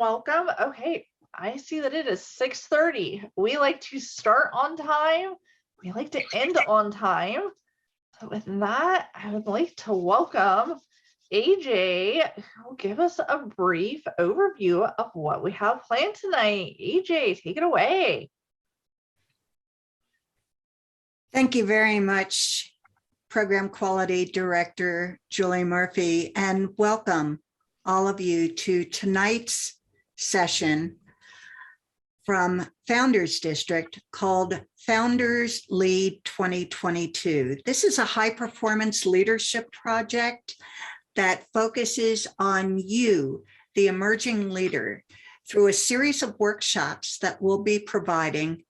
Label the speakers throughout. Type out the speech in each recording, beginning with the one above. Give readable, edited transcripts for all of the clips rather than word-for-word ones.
Speaker 1: Welcome. Okay, I see that it is 6:30. We like to start on time. We like to end on time. So with that, I would like to welcome AJ, who will give us a brief overview of what we have planned tonight. AJ, take it away.
Speaker 2: Thank you very much, Program Quality Director Julie Murphy, and welcome all of you to tonight's session from Founders District called Founders Lead 2022. This is a high-performance leadership project that focuses on you, the emerging leader, through a series of workshops that we'll be providing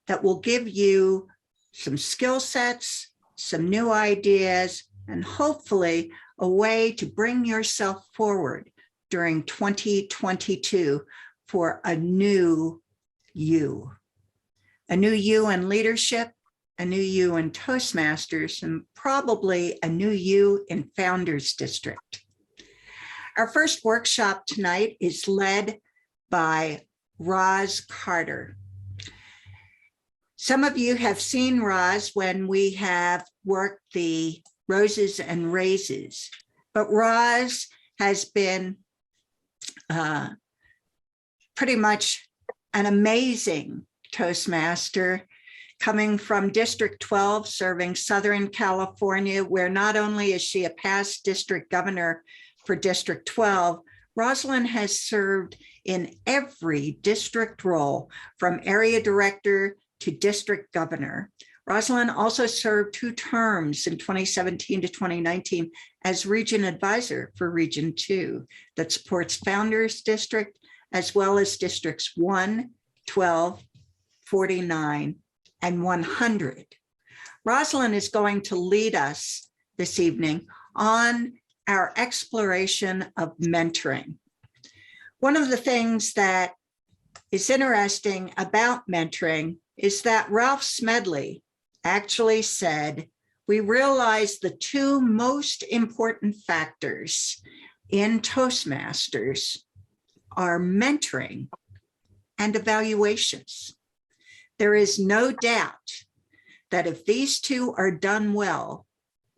Speaker 2: that will give you some skill sets, some new ideas, and hopefully a way to bring yourself forward during 2022 for a new you. A new you in leadership, a new you in Toastmasters, and probably a new you in Founders District. Our first workshop tonight is led by Roz Carter. Some of you have seen Roz when we have worked the Roses and Raises, but Roz has been pretty much an amazing Toastmaster coming from District 12, serving Southern California, where not only is she a past district governor for District 12, Rosalind has served in every district role from area director to district governor. Rosalind also served 2 terms in 2017 to 2019 as region advisor for Region 2 that supports Founders District, as well as Districts 1, 12, 49, and 100. Rosalind is going to lead us this evening on our exploration of mentoring. One of the things that is interesting about mentoring is that Ralph Smedley actually said, we realize the 2 most important factors in Toastmasters are mentoring and evaluations. There is no doubt that if these 2 are done well,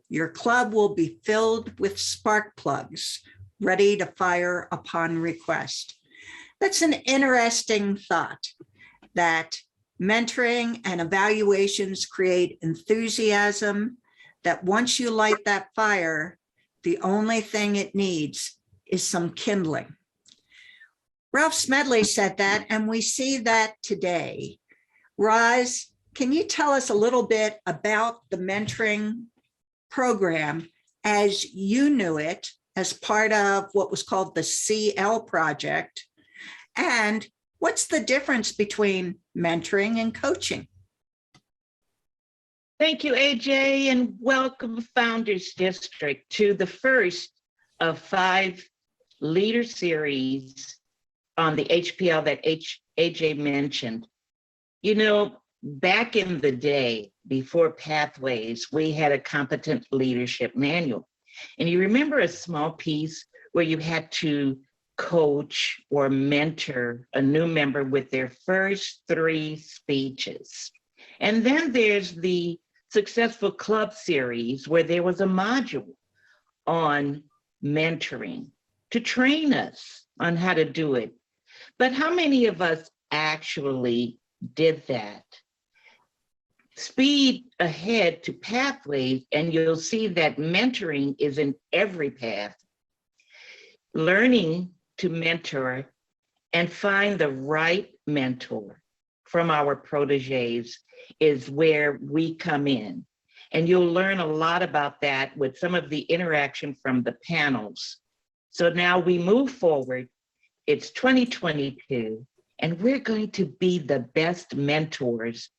Speaker 2: your club will be filled with spark plugs ready to fire upon request. That's an interesting thought, that mentoring and evaluations create enthusiasm, that once you light that fire, the only thing it needs is some kindling. Ralph Smedley said that, and we see that today. Roz, can you tell us a little bit about the mentoring program as you knew it as part of what was called the CL project? And what's the difference between mentoring and coaching?
Speaker 3: Thank you, AJ, and welcome Founders District to the first of 5 leader series on the HPL that AJ mentioned. You know, back in the day, before Pathways, we had a competent leadership manual. And you remember a small piece where you had to coach or mentor a new member with their first 3 speeches. And then there's the Successful Club series where there was a module on mentoring to train us on how to do it. But how many of us actually did that? Speed ahead to Pathways and you'll see that mentoring is in every path. Learning to mentor and find the right mentor from our proteges is where we come in. And you'll learn a lot about that with some of the interaction from the panels. So now we move forward. It's 2022, and we're going to be the best mentors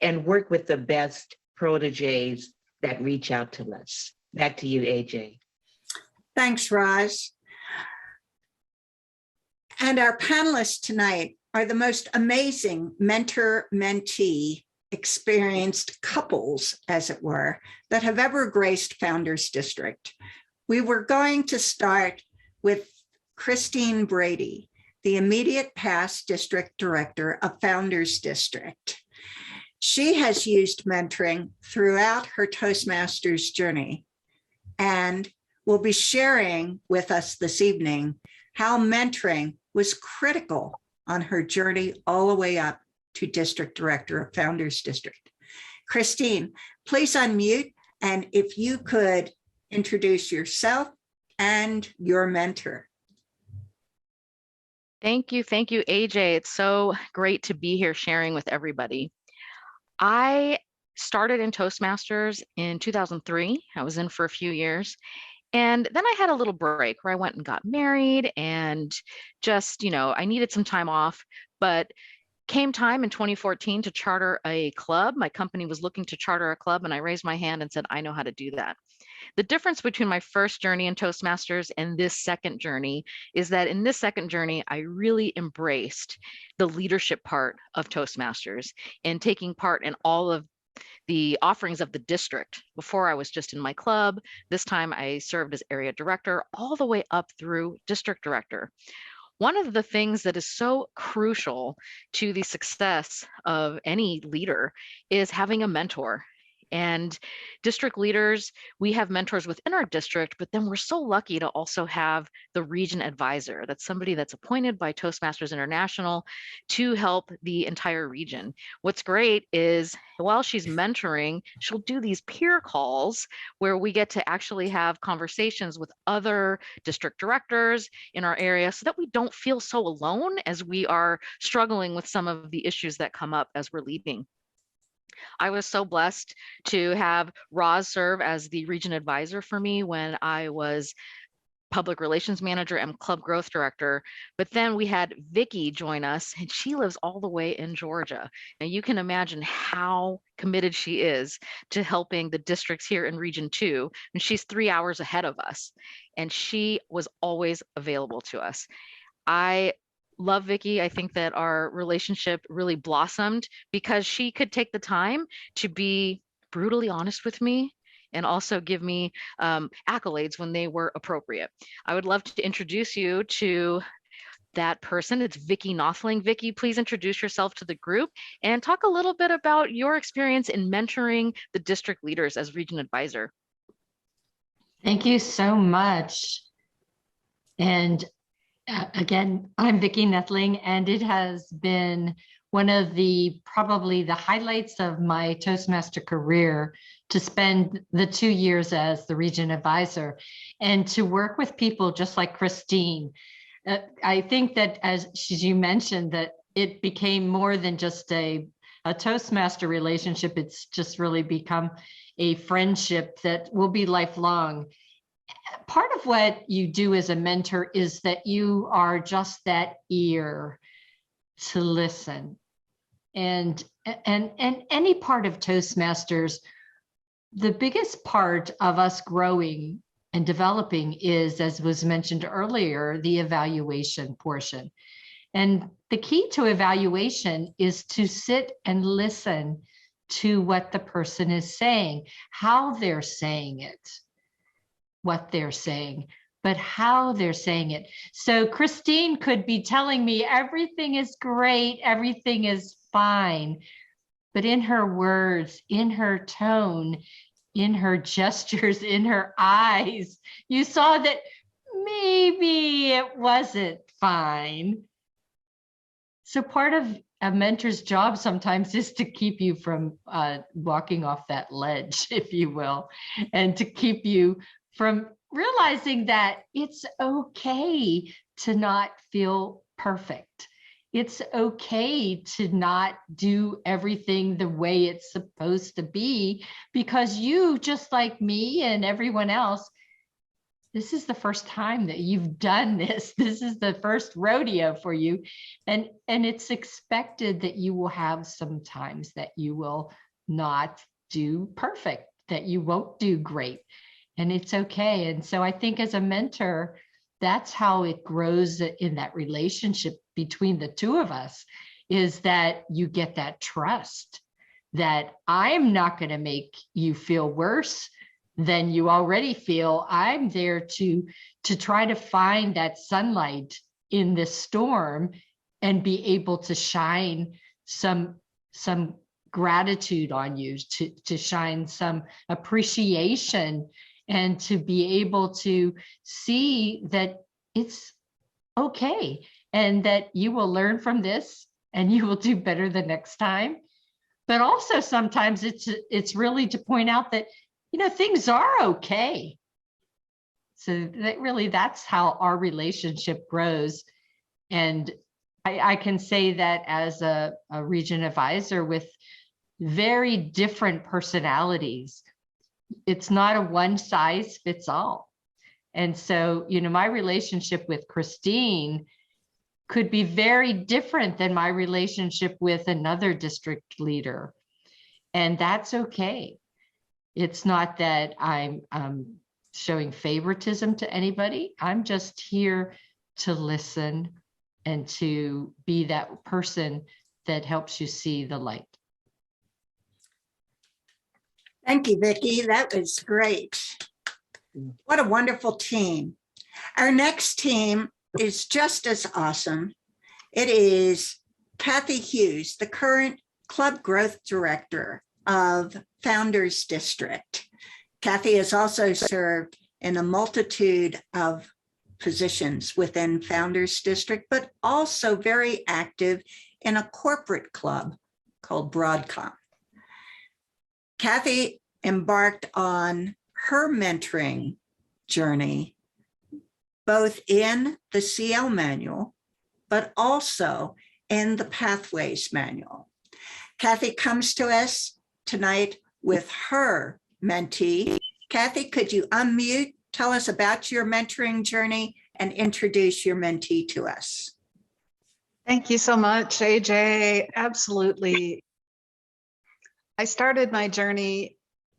Speaker 3: and work with the best proteges that reach out to us. Back to you, AJ.
Speaker 2: Thanks, Roz. And our panelists tonight are the most amazing mentor-mentee experienced couples, as it were, that have ever graced Founders District. We were going to start with Christine Brady, the immediate past district director of Founders District. She has used mentoring throughout her Toastmasters journey and will be sharing with us this evening how mentoring was critical on her journey all the way up to district director of Founders District. Christine, please unmute, and if you could introduce yourself and your mentor.
Speaker 4: Thank you, AJ. It's so great to be here sharing with everybody. I started in Toastmasters in 2003. I was in for a few years. And then I had a little break where I went and got married and just, I needed some time off, but came time in 2014 to charter a club. My company was looking to charter a club, and I raised my hand and said, I know how to do that. The difference between my first journey in Toastmasters and this second journey is that in this second journey, I really embraced the leadership part of Toastmasters and taking part in all of the offerings of the district. Before, I was just in my club. This time I served as area director all the way up through district director. One of the things that is so crucial to the success of any leader is having a mentor. And district leaders, we have mentors within our district, but then we're so lucky to also have the region advisor. That's somebody that's appointed by Toastmasters International to help the entire region. What's great is while she's mentoring, she'll do these peer calls where we get to actually have conversations with other district directors in our area so that we don't feel so alone as we are struggling with some of the issues that come up as we're leading. I was so blessed to have Roz serve as the region advisor for me when I was public relations manager and club growth director. But then we had Vicky join us, and she lives all the way in Georgia. Now you can imagine how committed she is to helping the districts here in Region 2. And she's 3 hours ahead of us, and she was always available to us. I love Vicky. I think that our relationship really blossomed because she could take the time to be brutally honest with me and also give me accolades when they were appropriate. I would love to introduce you to that person. It's Vicky Nothling. Vicky, please introduce yourself to the group and talk a little bit about your experience in mentoring the district leaders as region advisor.
Speaker 5: Thank you so much. And again, I'm Vicky Nothling, and it has been one of probably the highlights of my Toastmaster career to spend the 2 years as the region advisor and to work with people just like Christine. I think that as you mentioned, that it became more than just a Toastmaster relationship. It's just really become a friendship that will be lifelong. Part of what you do as a mentor is that you are just that ear to listen. And any part of Toastmasters, the biggest part of us growing and developing is, as was mentioned earlier, the evaluation portion. And the key to evaluation is to sit and listen to what the person is saying, how they're saying it. What they're saying, but how they're saying it. So Christine could be telling me everything is great, everything is fine, but in her words, in her tone, in her gestures, in her eyes, you saw that maybe it wasn't fine. So part of a mentor's job sometimes is to keep you from walking off that ledge, if you will, and to keep you from realizing that it's okay to not feel perfect. It's okay to not do everything the way it's supposed to be, because you, just like me and everyone else, this is the first time that you've done this. This is the first rodeo for you. And it's expected that you will have some times that you will not do perfect, that you won't do great. And it's okay. And so I think as a mentor, that's how it grows in that relationship between the two of us, is that you get that trust that I'm not going to make you feel worse than you already feel. I'm there to try to find that sunlight in this storm and be able to shine some gratitude on you, to shine some appreciation, and to be able to see that it's okay and that you will learn from this and you will do better the next time. But also sometimes it's really to point out that, you know, things are okay. So that's how our relationship grows. And I can say that as a region advisor with very different personalities, it's not a one size fits all. And so, you know, my relationship with Christine could be very different than my relationship with another district leader. And that's okay. It's not that I'm showing favoritism to anybody. I'm just here to listen and to be that person that helps you see the light.
Speaker 2: Thank you, Vicki. That was great. What a wonderful team. Our next team is just as awesome. It is Kathy Hughes, the current Club Growth Director of Founders District. Kathy has also served in a multitude of positions within Founders District, but also very active in a corporate club called Broadcom. Kathy embarked on her mentoring journey, both in the CL manual, but also in the Pathways manual. Kathy comes to us tonight with her mentee. Kathy, could you unmute, tell us about your mentoring journey, and introduce your mentee to us?
Speaker 6: Thank you so much, AJ. Absolutely. I started my journey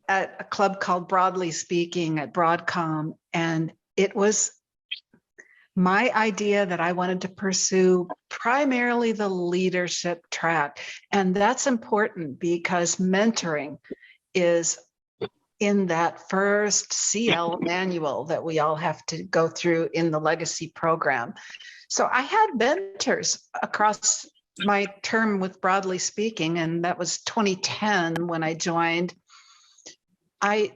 Speaker 6: at a club called Broadly Speaking at Broadcom, and it was my idea that I wanted to pursue primarily the leadership track. And that's important because mentoring is in that first CL manual that we all have to go through in the legacy program. So I had mentors across my term with Broadly Speaking, and that was 2010 when I joined. I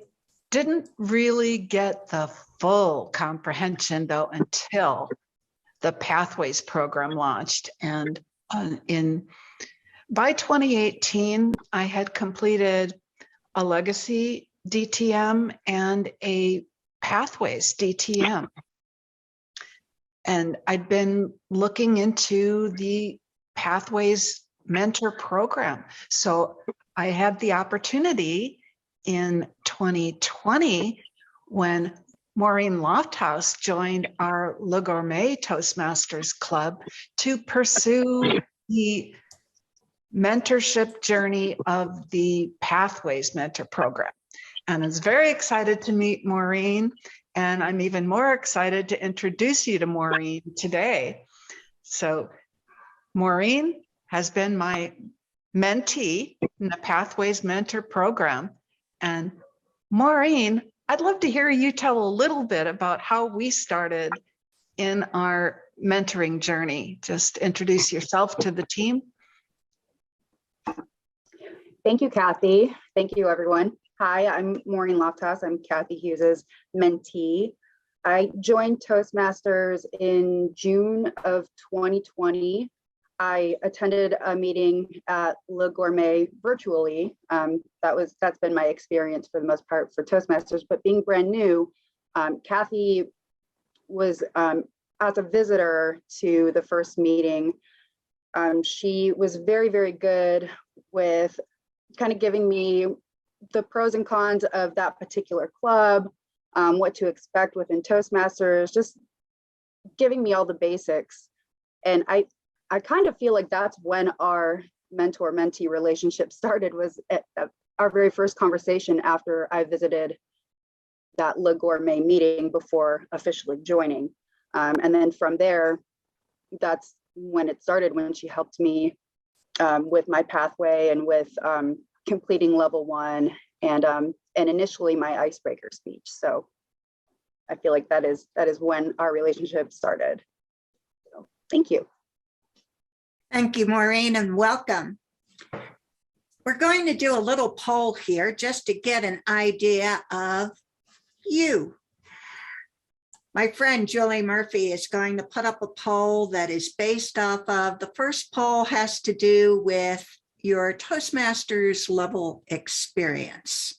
Speaker 6: didn't really get the full comprehension though until the Pathways program launched. And by 2018, I had completed a legacy DTM and a Pathways DTM. And I'd been looking into the Pathways mentor program. So I had the opportunity in 2020 when Maureen Lofthouse joined our Le Gourmet Toastmasters Club to pursue the mentorship journey of the Pathways Mentor Program. And I was very excited to meet Maureen, and I'm even more excited to introduce you to Maureen today. So Maureen has been my mentee in the Pathways Mentor Program. And Maureen, I'd love to hear you tell a little bit about how we started in our mentoring journey. Just introduce yourself to the team.
Speaker 7: Thank you, Kathy. Thank you, everyone. Hi, I'm Maureen Lofthouse. I'm Kathy Hughes's mentee. I joined Toastmasters in June of 2020. I attended a meeting at Le Gourmet virtually. That's been my experience for the most part for Toastmasters, but being brand new, Kathy was as a visitor to the first meeting. She was very, very good with kind of giving me the pros and cons of that particular club, what to expect within Toastmasters, just giving me all the basics. And I kind of feel like that's when our mentor-mentee relationship started, was at our very first conversation after I visited that Le Gourmet meeting before officially joining. And then from there, that's when it started, when she helped me with my pathway and with completing level 1 and initially my icebreaker speech. So I feel like that is when our relationship started. So. Thank you.
Speaker 2: Thank you, Maureen, and welcome. We're going to do a little poll here just to get an idea of you. My friend Julie Murphy is going to put up a poll that is based off of, the first poll has to do with your Toastmasters level experience.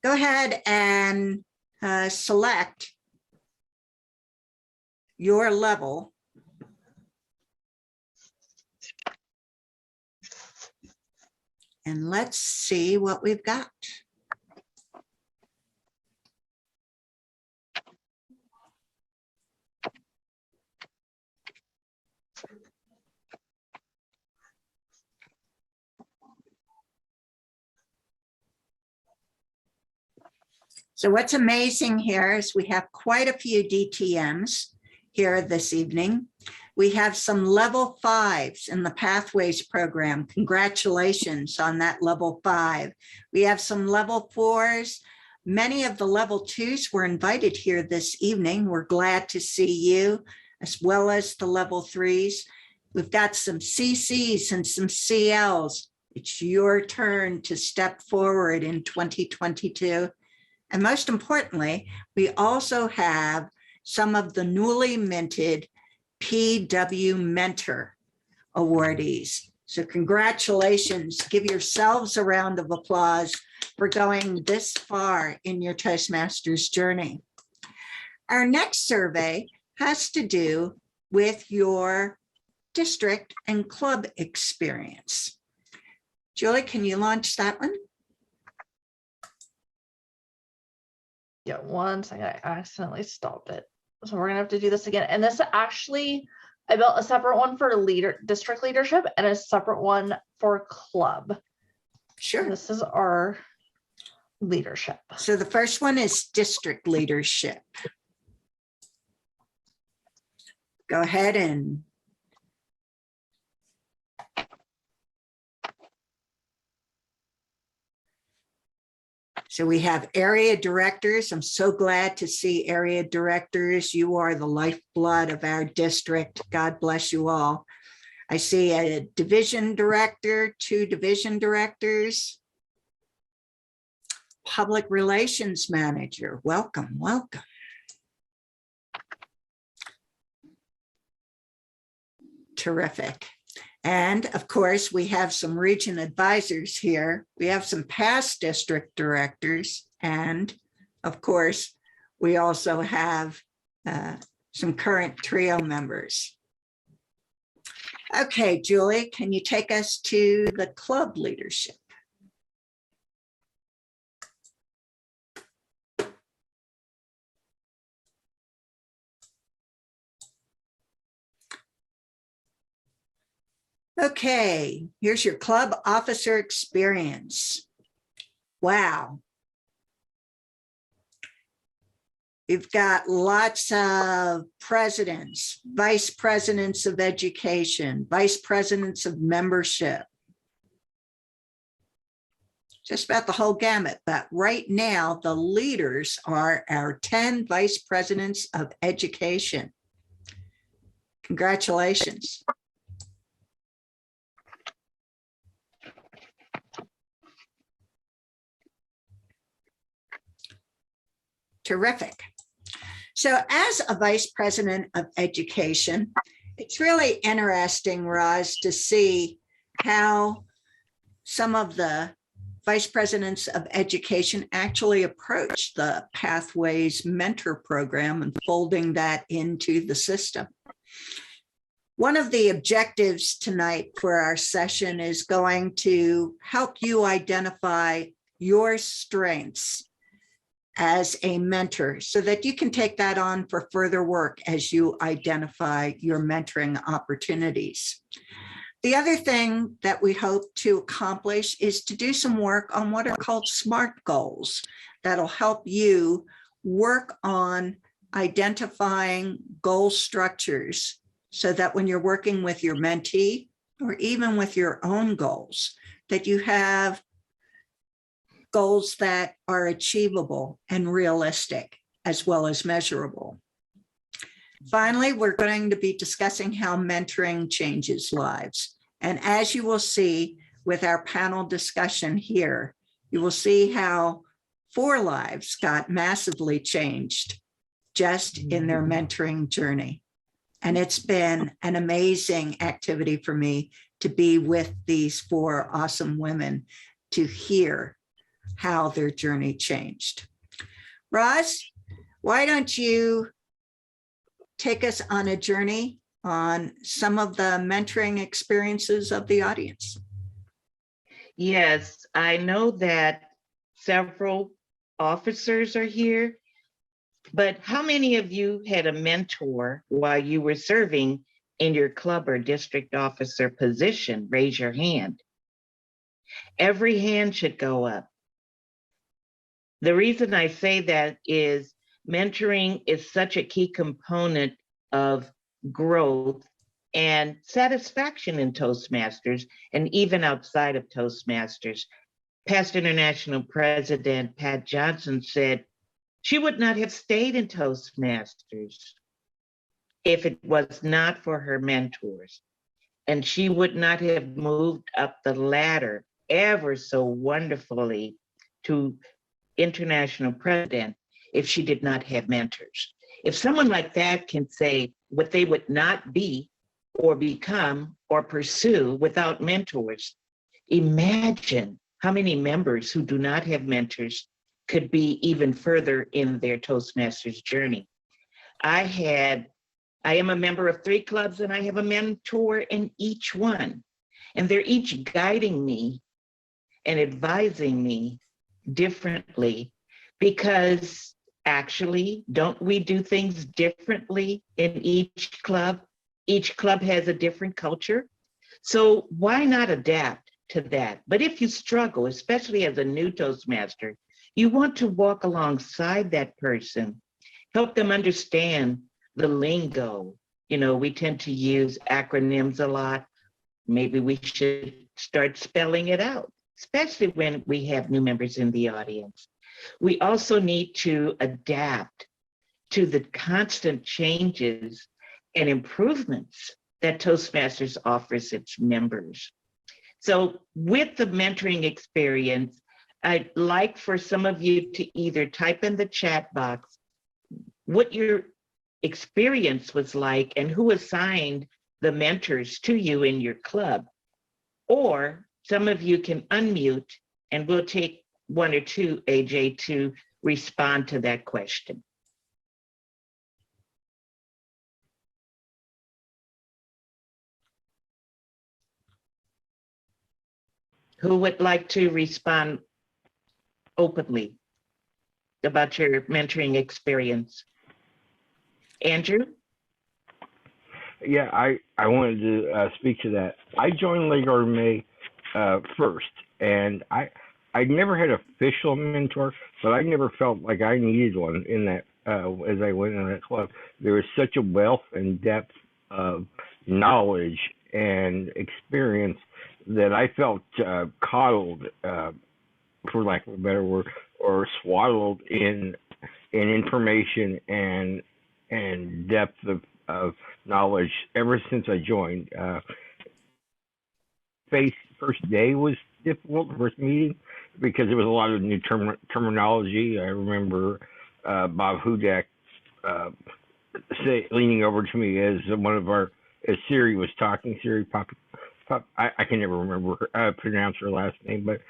Speaker 2: Go ahead and select your level. And let's see what we've got. So what's amazing here is we have quite a few DTMs here this evening. We have some level 5s in the Pathways program. Congratulations on that level 5. We have some level 4s. Many of the level 2s were invited here this evening. We're glad to see you, as well as the level 3s. We've got some CCs and some CLs. It's your turn to step forward in 2022. And most importantly, we also have some of the newly minted PW Mentor awardees. So congratulations, give yourselves a round of applause for going this far in your Toastmasters journey. Our next survey has to do with your district and club experience. Julie, can you launch that one?
Speaker 1: Yeah, one second, I accidentally stopped it. So we're gonna have to do this again. And this actually, I built a separate one for district leadership and a separate one for club.
Speaker 2: Sure.
Speaker 1: This is our leadership.
Speaker 2: So the first one is district leadership. Go ahead and so we have area directors. I'm so glad to see area directors. You are the lifeblood of our district. God bless you all. I see a division director, 2 division directors. Public relations manager. Welcome, welcome. Terrific. And of course, we have some region advisors here. We have some past district directors. And of course, we also have some current trio members. Okay, Julie, can you take us to the club leadership? Okay, here's your club officer experience. Wow. You've got lots of presidents, vice presidents of education, vice presidents of membership. Just about the whole gamut, but right now the leaders are our 10 vice presidents of education. Congratulations. Terrific. So as a vice president of education, it's really interesting, Roz, to see how some of the vice presidents of education actually approach the Pathways Mentor program and folding that into the system. One of the objectives tonight for our session is going to help you identify your strengths as a mentor so that you can take that on for further work as you identify your mentoring opportunities. The other thing that we hope to accomplish is to do some work on what are called SMART goals that'll help you work on identifying goal structures so that when you're working with your mentee or even with your own goals, that you have goals that are achievable and realistic as well as measurable. Finally, we're going to be discussing how mentoring changes lives. And as you will see with our panel discussion here, you will see how 4 lives got massively changed just in their mentoring journey. And it's been an amazing activity for me to be with these 4 awesome women to hear how their journey changed. Roz, why don't you take us on a journey on some of the mentoring experiences of the audience?
Speaker 3: Yes, I know that several officers are here, but how many of you had a mentor while you were serving in your club or district officer position? Raise your hand. Every hand should go up. The reason I say that is mentoring is such a key component of growth and satisfaction in Toastmasters and even outside of Toastmasters. Past International President Pat Johnson said she would not have stayed in Toastmasters if it was not for her mentors. And she would not have moved up the ladder ever so wonderfully to international president if she did not have mentors. If someone like that can say what they would not be or become or pursue without mentors, imagine how many members who do not have mentors could be even further in their Toastmasters journey. I am a member of 3 clubs and I have a mentor in each one. And they're each guiding me and advising me differently, because actually, don't we do things differently in each club? Each club has a different culture. So why not adapt to that? But if you struggle, especially as a new Toastmaster, you want to walk alongside that person, help them understand the lingo. You know, we tend to use acronyms a lot. Maybe we should start spelling it out, especially when we have new members in the audience. We also need to adapt to the constant changes and improvements that Toastmasters offers its members. So with the mentoring experience, I'd like for some of you to either type in the chat box what your experience was like and who assigned the mentors to you in your club. Or some of you can unmute and we'll take 1 or 2, AJ, to respond to that question. Who would like to respond openly about your mentoring experience? Andrew?
Speaker 8: Yeah, I wanted to speak to that. I joined Legard May first, and I never had an official mentor, but I never felt like I needed one in that as I went in that club. There was such a wealth and depth of knowledge and experience that I felt coddled, for lack of a better word, or swaddled in information and depth of knowledge ever since I joined. First day was difficult, the first meeting, because there was a lot of new terminology. I remember Bob Hudak leaning over to me as Siri was talking. Siri Pop, I can never remember pronounce her last name, but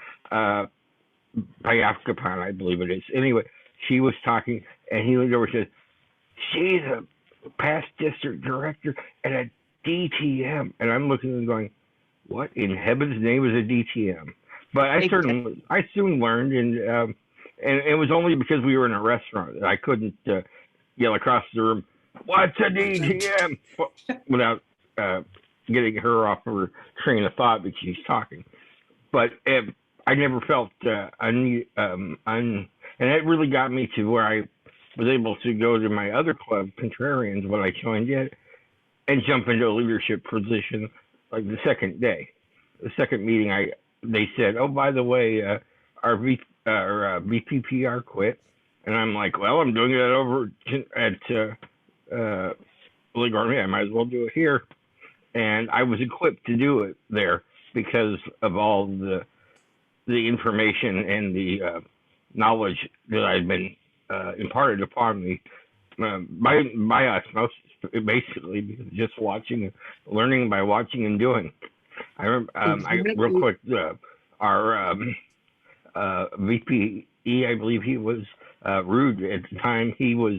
Speaker 8: Payafkapan, I believe it is. Anyway, she was talking, and he leaned over and said, "She's a past district director at a DTM," and I'm looking and going, "What in heaven's name is a DTM?" But I soon learned, and it was only because we were in a restaurant that I couldn't yell across the room, "What's a DTM?" without getting her off her train of thought because she's talking. But I never felt and that really got me to where I was able to go to my other club, Contrarians, when I joined it, and jump into a leadership position like the second day. The second meeting, they said, "Oh, by the way, our BPPR quit," and I'm like, "Well, I'm doing that over at really going, I might as well do it here. And I was equipped to do it there because of all the information and the knowledge that I've been imparted upon me by osmosis, basically, because just watching, learning by watching and doing. I remember, real quick, our VPE, I believe he was Rude at the time. He was,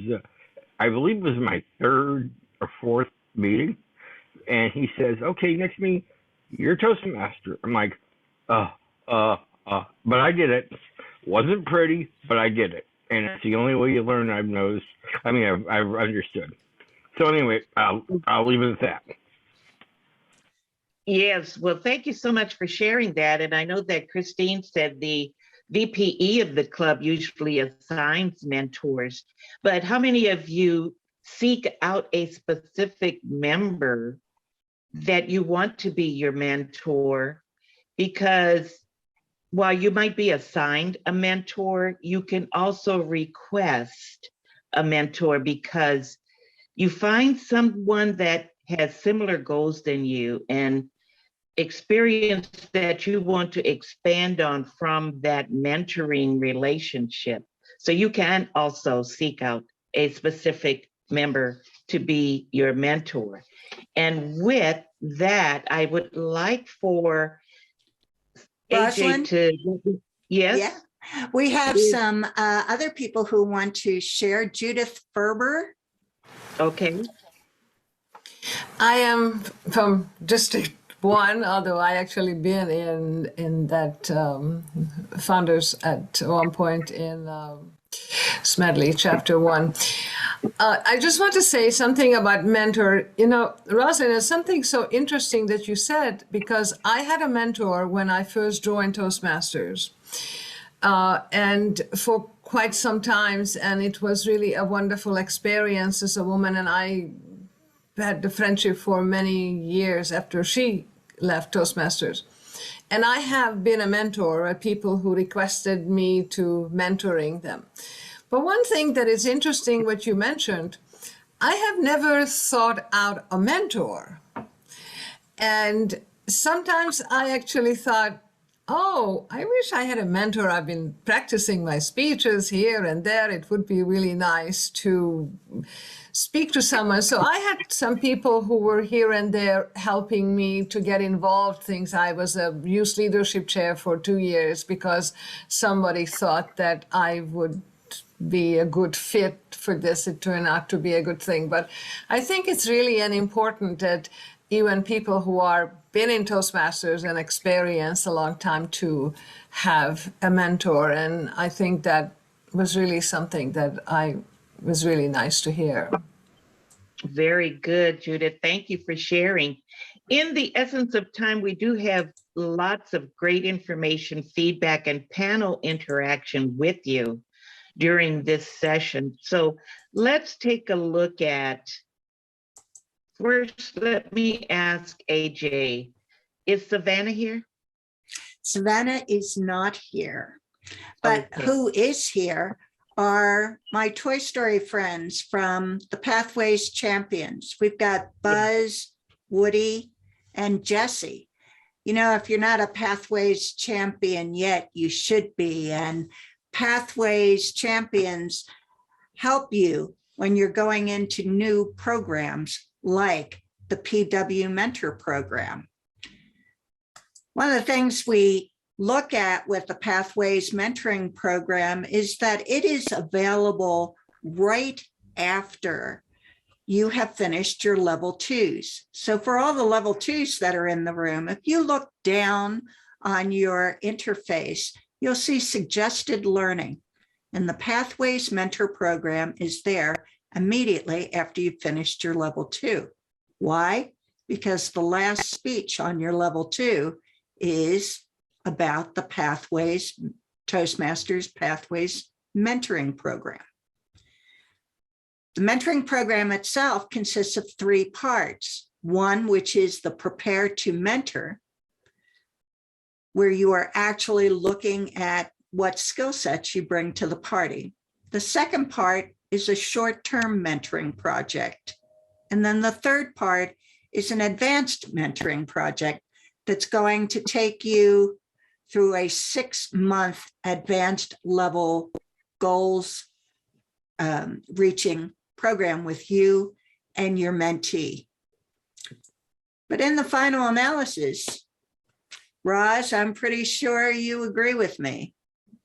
Speaker 8: I believe it was my third or fourth meeting. And he says, okay, next meeting, you're Toastmaster. I'm like, but I did it. Wasn't pretty, but I did it. And it's the only way you learn, I've noticed. I mean, I've understood. So anyway, I'll leave it at that.
Speaker 3: Yes, well, thank you so much for sharing that. And I know that Christine said the VPE of the club usually assigns mentors, but how many of you seek out a specific member that you want to be your mentor? Because while you might be assigned a mentor, you can also request a mentor because you find someone that has similar goals than you and experience that you want to expand on from that mentoring relationship. So you can also seek out a specific member to be your mentor. And with that, I would like for
Speaker 2: Rosalind?
Speaker 3: AJ to, yes?
Speaker 2: Yeah, we have some other people who want to share. Judith Ferber.
Speaker 3: Okay.
Speaker 9: I am from District 1, although I actually been in that founders at one point in Smedley, Chapter 1. I just want to say something about mentor. You know, Rosalind, there's something so interesting that you said, because I had a mentor when I first joined Toastmasters. And for quite some times, and it was really a wonderful experience as a woman, and I had the friendship for many years after she left Toastmasters. And I have been a mentor of people who requested me to mentoring them. But one thing that is interesting, what you mentioned, I have never sought out a mentor. And sometimes I actually thought, oh, I wish I had a mentor. I've been practicing my speeches here and there. It would be really nice to speak to someone. So I had some people who were here and there helping me to get involved things. I was a youth leadership chair for 2 years because somebody thought that I would be a good fit for this. It turned out to be a good thing. But I think it's really important that even people who are been in Toastmasters and experience a long time to have a mentor. And I think that was really something that was really nice to hear.
Speaker 3: Very good, Judith. Thank you for sharing. In the essence of time, we do have lots of great information, feedback, and panel interaction with you during this session. So let's take a look at, first, let me ask AJ, is Savannah here?
Speaker 2: Savannah is not here, but
Speaker 3: Okay.
Speaker 2: who is here are my Toy Story friends from the Pathways Champions. We've got Buzz, Woody, and Jesse. You know, if you're not a Pathways champion yet, you should be. And Pathways Champions help you when you're going into new programs like the PW Mentor Program. One of the things we look at with the Pathways Mentoring Program is that it is available right after you have finished your level 2s. So for all the level 2s that are in the room, if you look down on your interface, you'll see suggested learning. And the Pathways Mentor Program is there immediately after you've finished your level 2. Why? Because the last speech on your level 2 is about the Pathways, Toastmasters Pathways Mentoring Program. The mentoring program itself consists of 3 parts. One, which is the Prepare to Mentor, where you are actually looking at what skill sets you bring to the party. The second part is a short-term mentoring project. And then the third part is an advanced mentoring project that's going to take you through a 6-month advanced level goals reaching program with you and your mentee. But in the final analysis, Roz, I'm pretty sure you agree with me.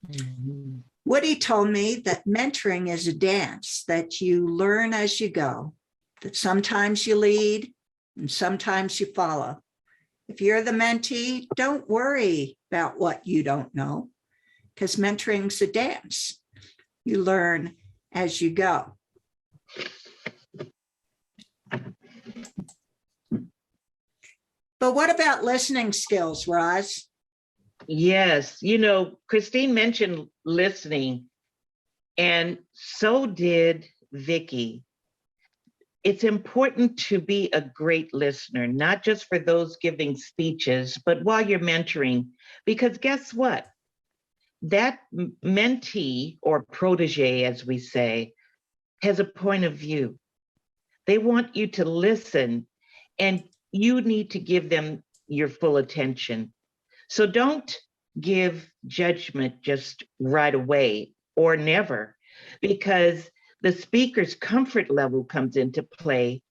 Speaker 3: Mhm.
Speaker 2: Woody told me that mentoring is a dance that you learn as you go, that sometimes you lead and sometimes you follow. If you're the mentee, don't worry about what you don't know, because mentoring's a dance. You learn as you go. But what about listening skills, Roz?
Speaker 3: Yes, Christine mentioned listening, and so did Vicki. It's important to be a great listener, not just for those giving speeches, but while you're mentoring, because guess what? That mentee or protege, as we say, has a point of view. They want you to listen, and you need to give them your full attention. So don't give judgment just right away or never, because the speaker's comfort level comes into play,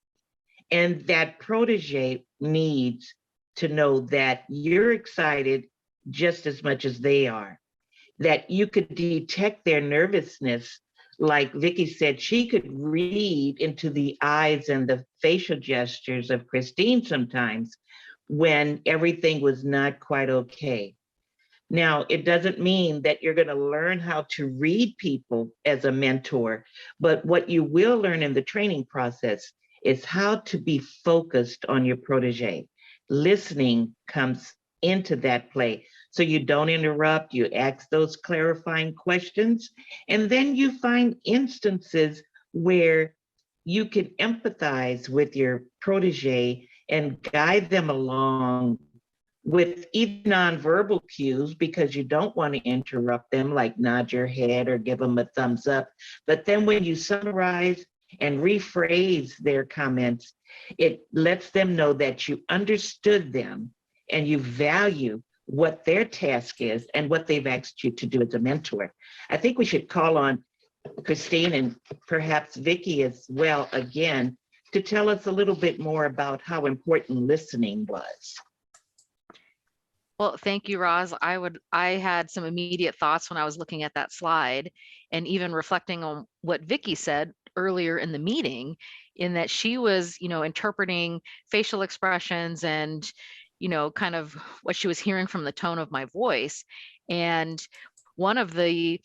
Speaker 3: and that protege needs to know that you're excited just as much as they are, that you could detect their nervousness. Like Vicki said, she could read into the eyes and the facial gestures of Christine sometimes when everything was not quite okay. Now, it doesn't mean that you're going to learn how to read people as a mentor, but what you will learn in the training process is how to be focused on your protege. Listening comes into that play. So you don't interrupt, you ask those clarifying questions, and then you find instances where you can empathize with your protege and guide them along with even nonverbal cues, because you don't want to interrupt them, like nod your head or give them a thumbs up. But then when you summarize and rephrase their comments, it lets them know that you understood them and you value what their task is and what they've asked you to do as a mentor. I think we should call on Christine and perhaps Vicki as well again to tell us a little bit more about how important listening was.
Speaker 4: Well, thank you, Roz. I had some immediate thoughts when I was looking at that slide, and even reflecting on what Vicki said earlier in the meeting, in that she was, interpreting facial expressions and, kind of what she was hearing from the tone of my voice. And one of the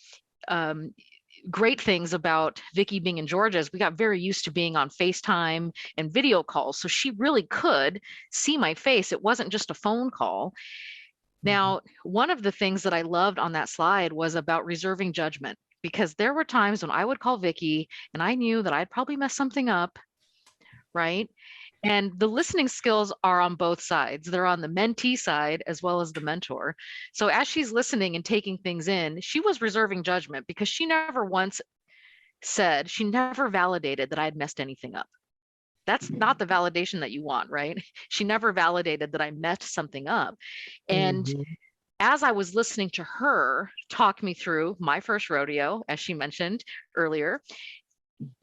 Speaker 4: great things about Vicki being in Georgia is we got very used to being on FaceTime and video calls. So she really could see my face. It wasn't just a phone call. Now, one of the things that I loved on that slide was about reserving judgment, because there were times when I would call Vicki and I knew that I'd probably mess something up, right? And the listening skills are on both sides. They're on the mentee side as well as the mentor. So as she's listening and taking things in, she was reserving judgment, because she never once said, she never validated that I had messed anything up. That's not the validation that you want, right? She never validated that I messed something up. And as I was listening to her talk me through my first rodeo, as she mentioned earlier,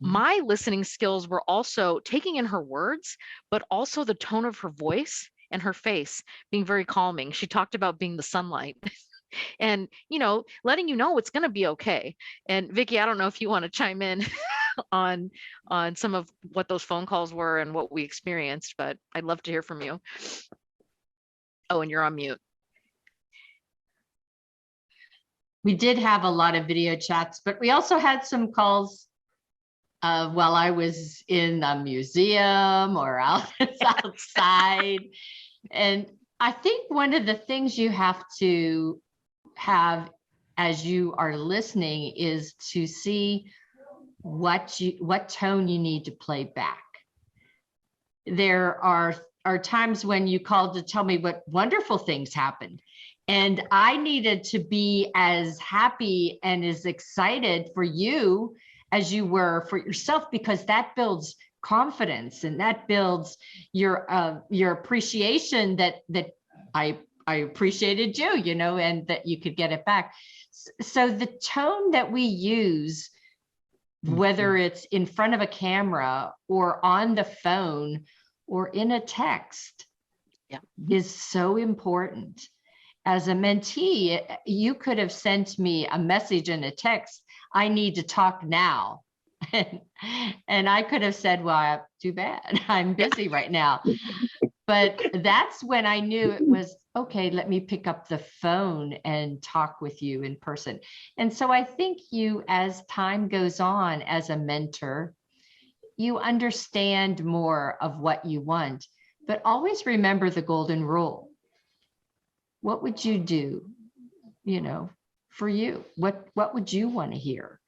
Speaker 4: my listening skills were also taking in her words, but also the tone of her voice and her face being very calming. She talked about being the sunlight and, letting you know it's going to be okay. And Vicki, I don't know if you want to chime in on some of what those phone calls were and what we experienced, but I'd love to hear from you. Oh, and you're on mute.
Speaker 5: We did have a lot of video chats, but we also had some calls while I was in a museum or outside. And I think one of the things you have to have as you are listening is to see what tone you need to play back. There are times when you called to tell me what wonderful things happened, and I needed to be as happy and as excited for you as you were for yourself, because that builds confidence, and that builds your appreciation that I appreciated you, you know, and that you could get it back. So the tone that we use, whether it's in front of a camera or on the phone or in a text, is so important. As a mentee, you could have sent me a message and a text, I need to talk now. And I could have said, well, too bad, I'm busy right now. But that's when I knew it was, okay, let me pick up the phone and talk with you in person. And so I think you, as time goes on as a mentor, you understand more of what you want, but always remember the golden rule. What would you do, you know, for you? What would you want to hear?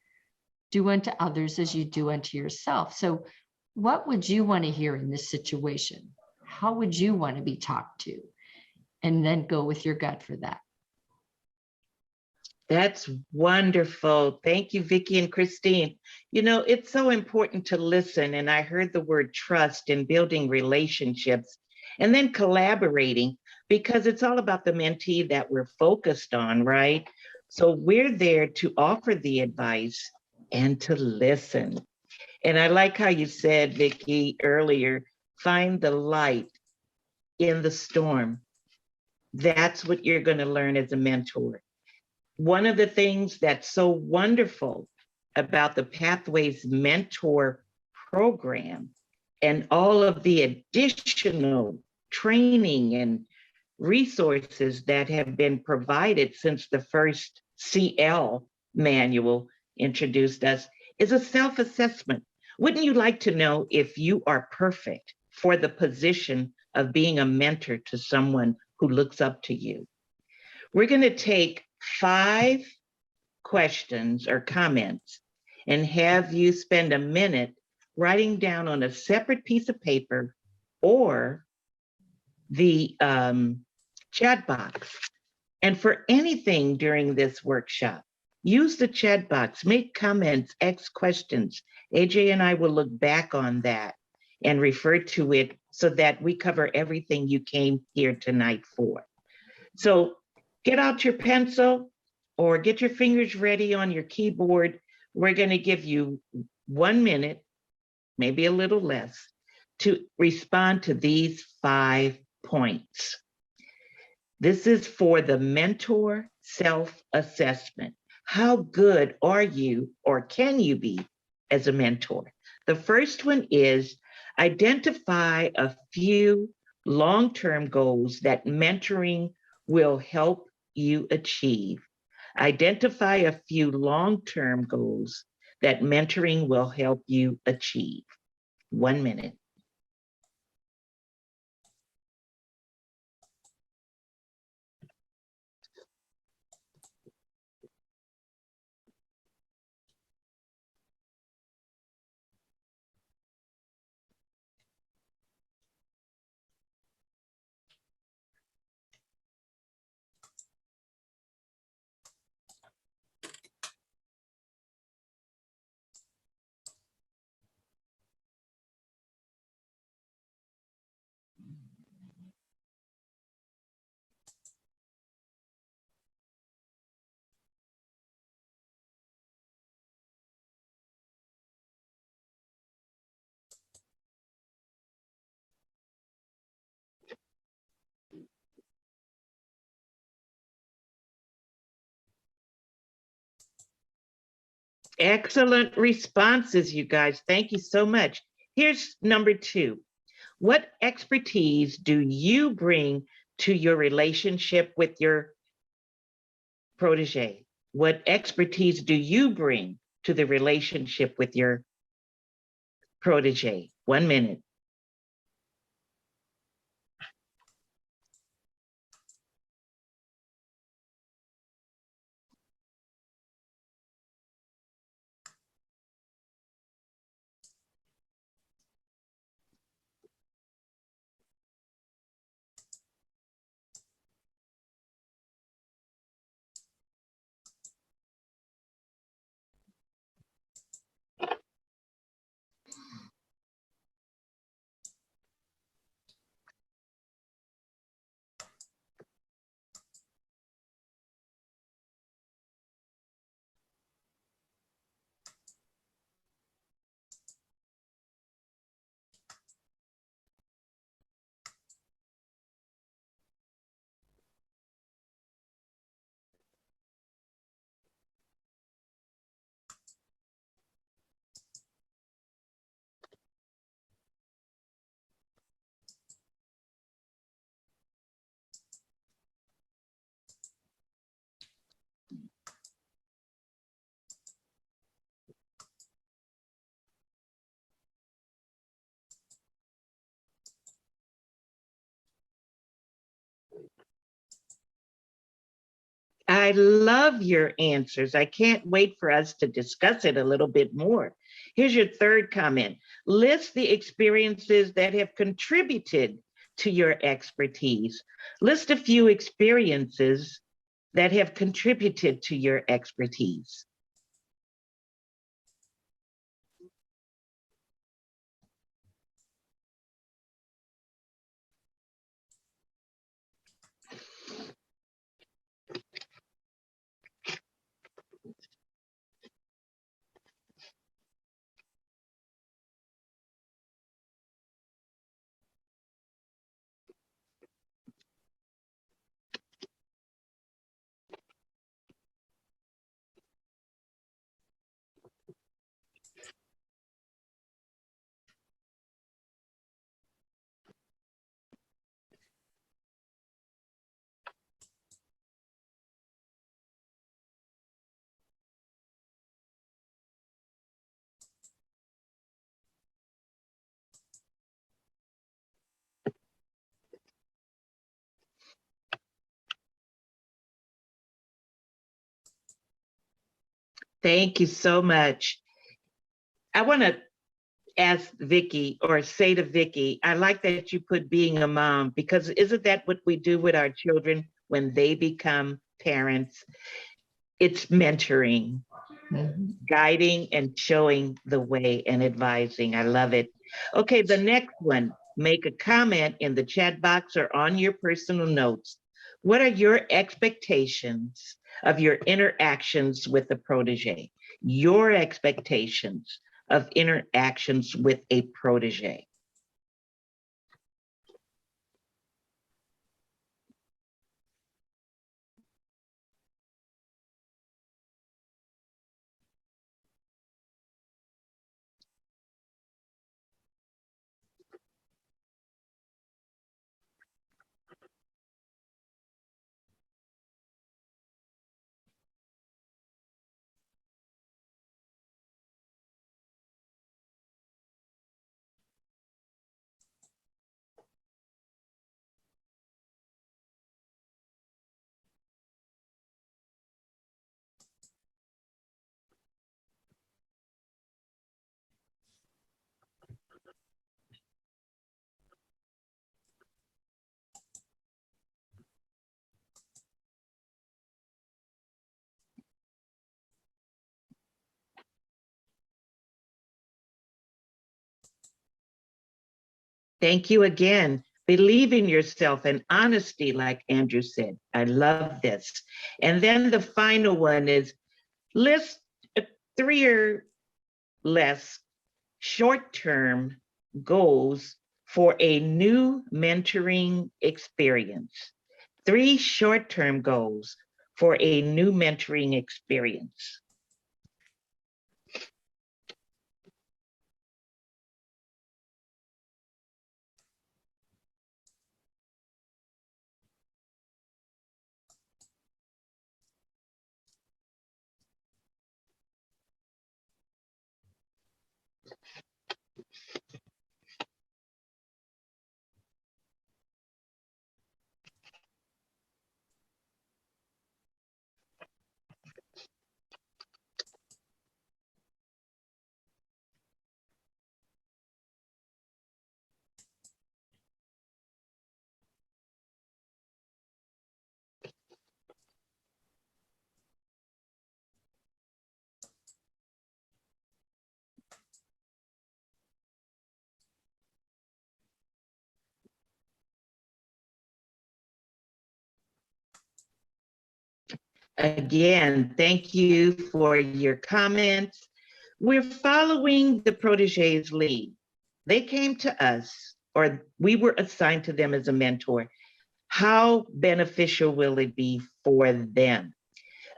Speaker 5: Do unto others as you do unto yourself. So what would you want to hear in this situation? How would you want to be talked to? And then go with your gut for that.
Speaker 3: That's wonderful. Thank you, Vicki and Christine. You know, it's so important to listen. And I heard the word trust and building relationships and then collaborating, because it's all about the mentee that we're focused on, right? So we're there to offer the advice and to listen. And I like how you said, Vicki, earlier, find the light in the storm. That's what you're going to learn as a mentor. One of the things that's so wonderful about the Pathways Mentor program and all of the additional training and resources that have been provided since the first CL manual introduced us is a self-assessment. Wouldn't you like to know if you are perfect for the position of being a mentor to someone who looks up to you? We're going to take 5 questions or comments and have you spend a minute writing down on a separate piece of paper or the chat box. And for anything during this workshop, use the chat box, make comments, ask questions. AJ and I will look back on that and refer to it so that we cover everything you came here tonight for. So get out your pencil or get your fingers ready on your keyboard. We're going to give you 1 minute, maybe a little less, to respond to these 5 points. This is for the mentor self-assessment. How good are you or can you be as a mentor? The first one is identify a few long-term goals that mentoring will help you achieve. Identify a few long-term goals that mentoring will help you achieve. 1 minute. Excellent responses, you guys. Thank you so much. Here's number 2. What expertise do you bring to your relationship with your protege? What expertise do you bring to the relationship with your protege? 1 minute. I love your answers. I can't wait for us to discuss it a little bit more. Here's your third comment. List the experiences that have contributed to your expertise. List a few experiences that have contributed to your expertise. Thank you so much. I want to ask Vicky or say to Vicky, I like that you put being a mom, because isn't that what we do with our children when they become parents? It's mentoring, guiding and showing the way and advising. I love it. Okay, the next one, make a comment in the chat box or on your personal notes. What are your expectations of your interactions with a protege? Your expectations of interactions with a protege. Thank you again. Believe in yourself and honesty, like Andrew said. I love this. And then the final one is list 3 or less short-term goals for a new mentoring experience. 3 short-term goals for a new mentoring experience. Again, thank you for your comments. We're following the protege's lead. They came to us, or we were assigned to them as a mentor. How beneficial will it be for them?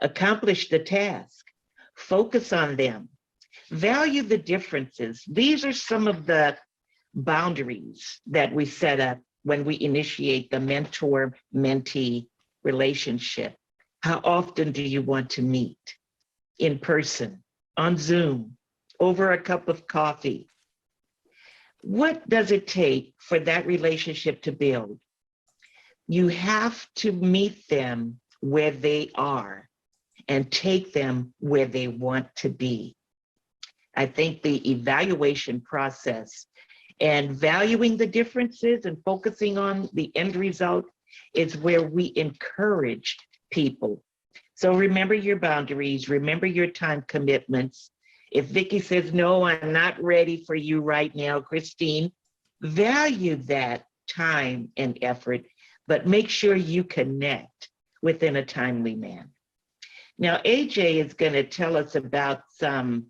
Speaker 3: Accomplish the task, focus on them, value the differences. These are some of the boundaries that we set up when we initiate the mentor-mentee relationship. How often do you want to meet? In person, on Zoom, over a cup of coffee? What does it take for that relationship to build? You have to meet them where they are and take them where they want to be. I think the evaluation process and valuing the differences and focusing on the end result is where we encourage people. So remember your boundaries, remember your time commitments. If Vicki says, no, I'm not ready for you right now, Christine, value that time and effort, but make sure you connect within a timely manner. Now, AJ is going to tell us about some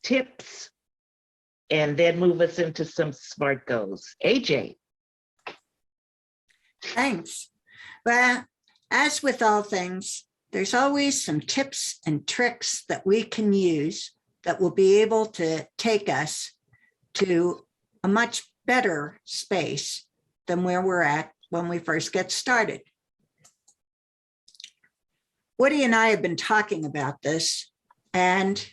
Speaker 3: tips and then move us into some SMART goals. AJ.
Speaker 2: Thanks. Well, as with all things, there's always some tips and tricks that we can use that will be able to take us to a much better space than where we're at when we first get started. Woody and I have been talking about this, and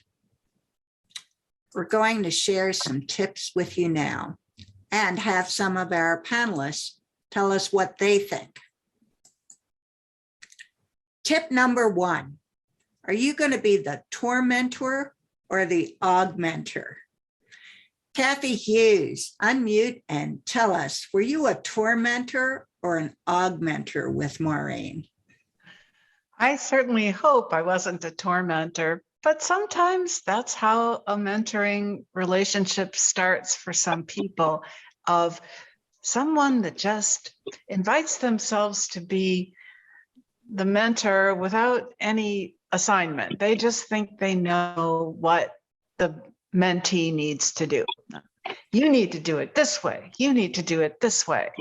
Speaker 2: we're going to share some tips with you now and have some of our panelists tell us what they think. Tip number 1, are you going to be the tormentor or the augmenter? Kathy Hughes, unmute and tell us, were you a tormentor or an augmenter with Maureen?
Speaker 6: I certainly hope I wasn't a tormentor, but sometimes that's how a mentoring relationship starts for some people, of someone that just invites themselves to be the mentor without any assignment. They just think they know what the mentee needs to do. You need to do it this way. You need to do it this way.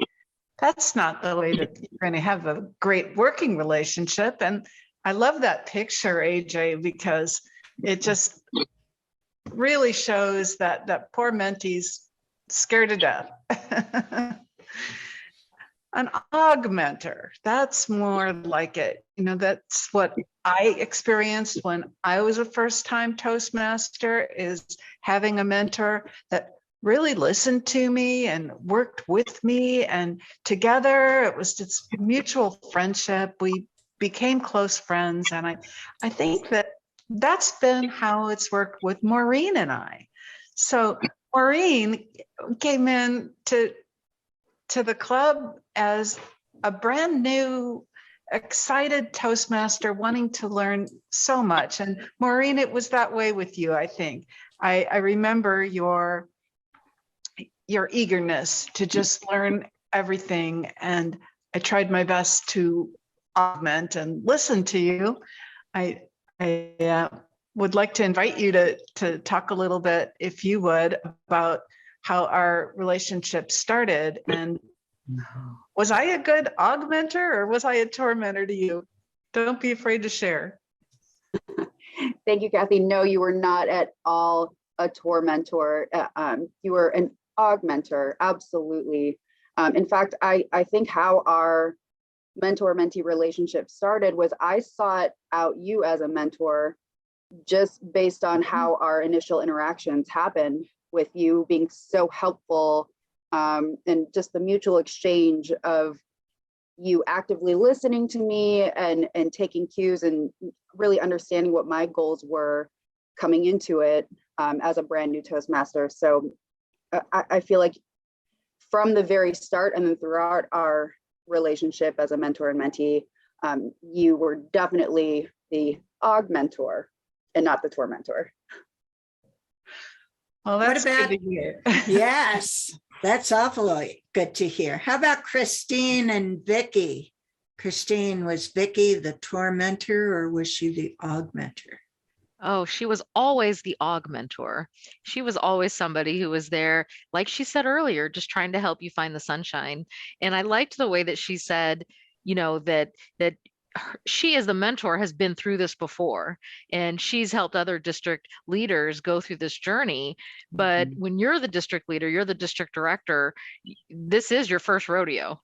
Speaker 6: That's not the way that you're going to have a great working relationship. And I love that picture, AJ, because it just really shows that poor mentee's scared to death. An augmenter, that's more like it. You know, that's what I experienced when I was a first-time Toastmaster, is having a mentor that really listened to me and worked with me, and together it was just mutual friendship. We became close friends, and I think that's been how it's worked with Maureen and I. So Maureen came in to the club as a brand new, excited Toastmaster wanting to learn so much. And Maureen, it was that way with you, I think. I remember your eagerness to just learn everything. And I tried my best to augment and listen to you. I would like to invite you to talk a little bit, if you would, about how our relationship started. And was I a good augmenter or was I a tormentor to you? Don't be afraid to share.
Speaker 7: Thank you, Kathy. No, you were not at all a tormentor. You were an augmenter, absolutely. In fact, I think how our mentor-mentee relationship started was I sought out you as a mentor just based on how our initial interactions happened, with you being so helpful, and just the mutual exchange of you actively listening to me and taking cues and really understanding what my goals were coming into it as a brand new Toastmaster. So I feel like from the very start and then throughout our relationship as a mentor and mentee, you were definitely the augmentor and not the tormentor.
Speaker 6: Well, that's
Speaker 2: What about,
Speaker 6: good to hear.
Speaker 2: yes, that's awfully good to hear. How about Christine and Vicki? Christine, was Vicki the tormentor or was she the augmenter?
Speaker 4: Oh, she was always the augmentor. She was always somebody who was there, like she said earlier, just trying to help you find the sunshine. And I liked the way that she said, you know, that she as the mentor has been through this before, and she's helped other district leaders go through this journey. But when you're the district leader, you're the district director, this is your first rodeo.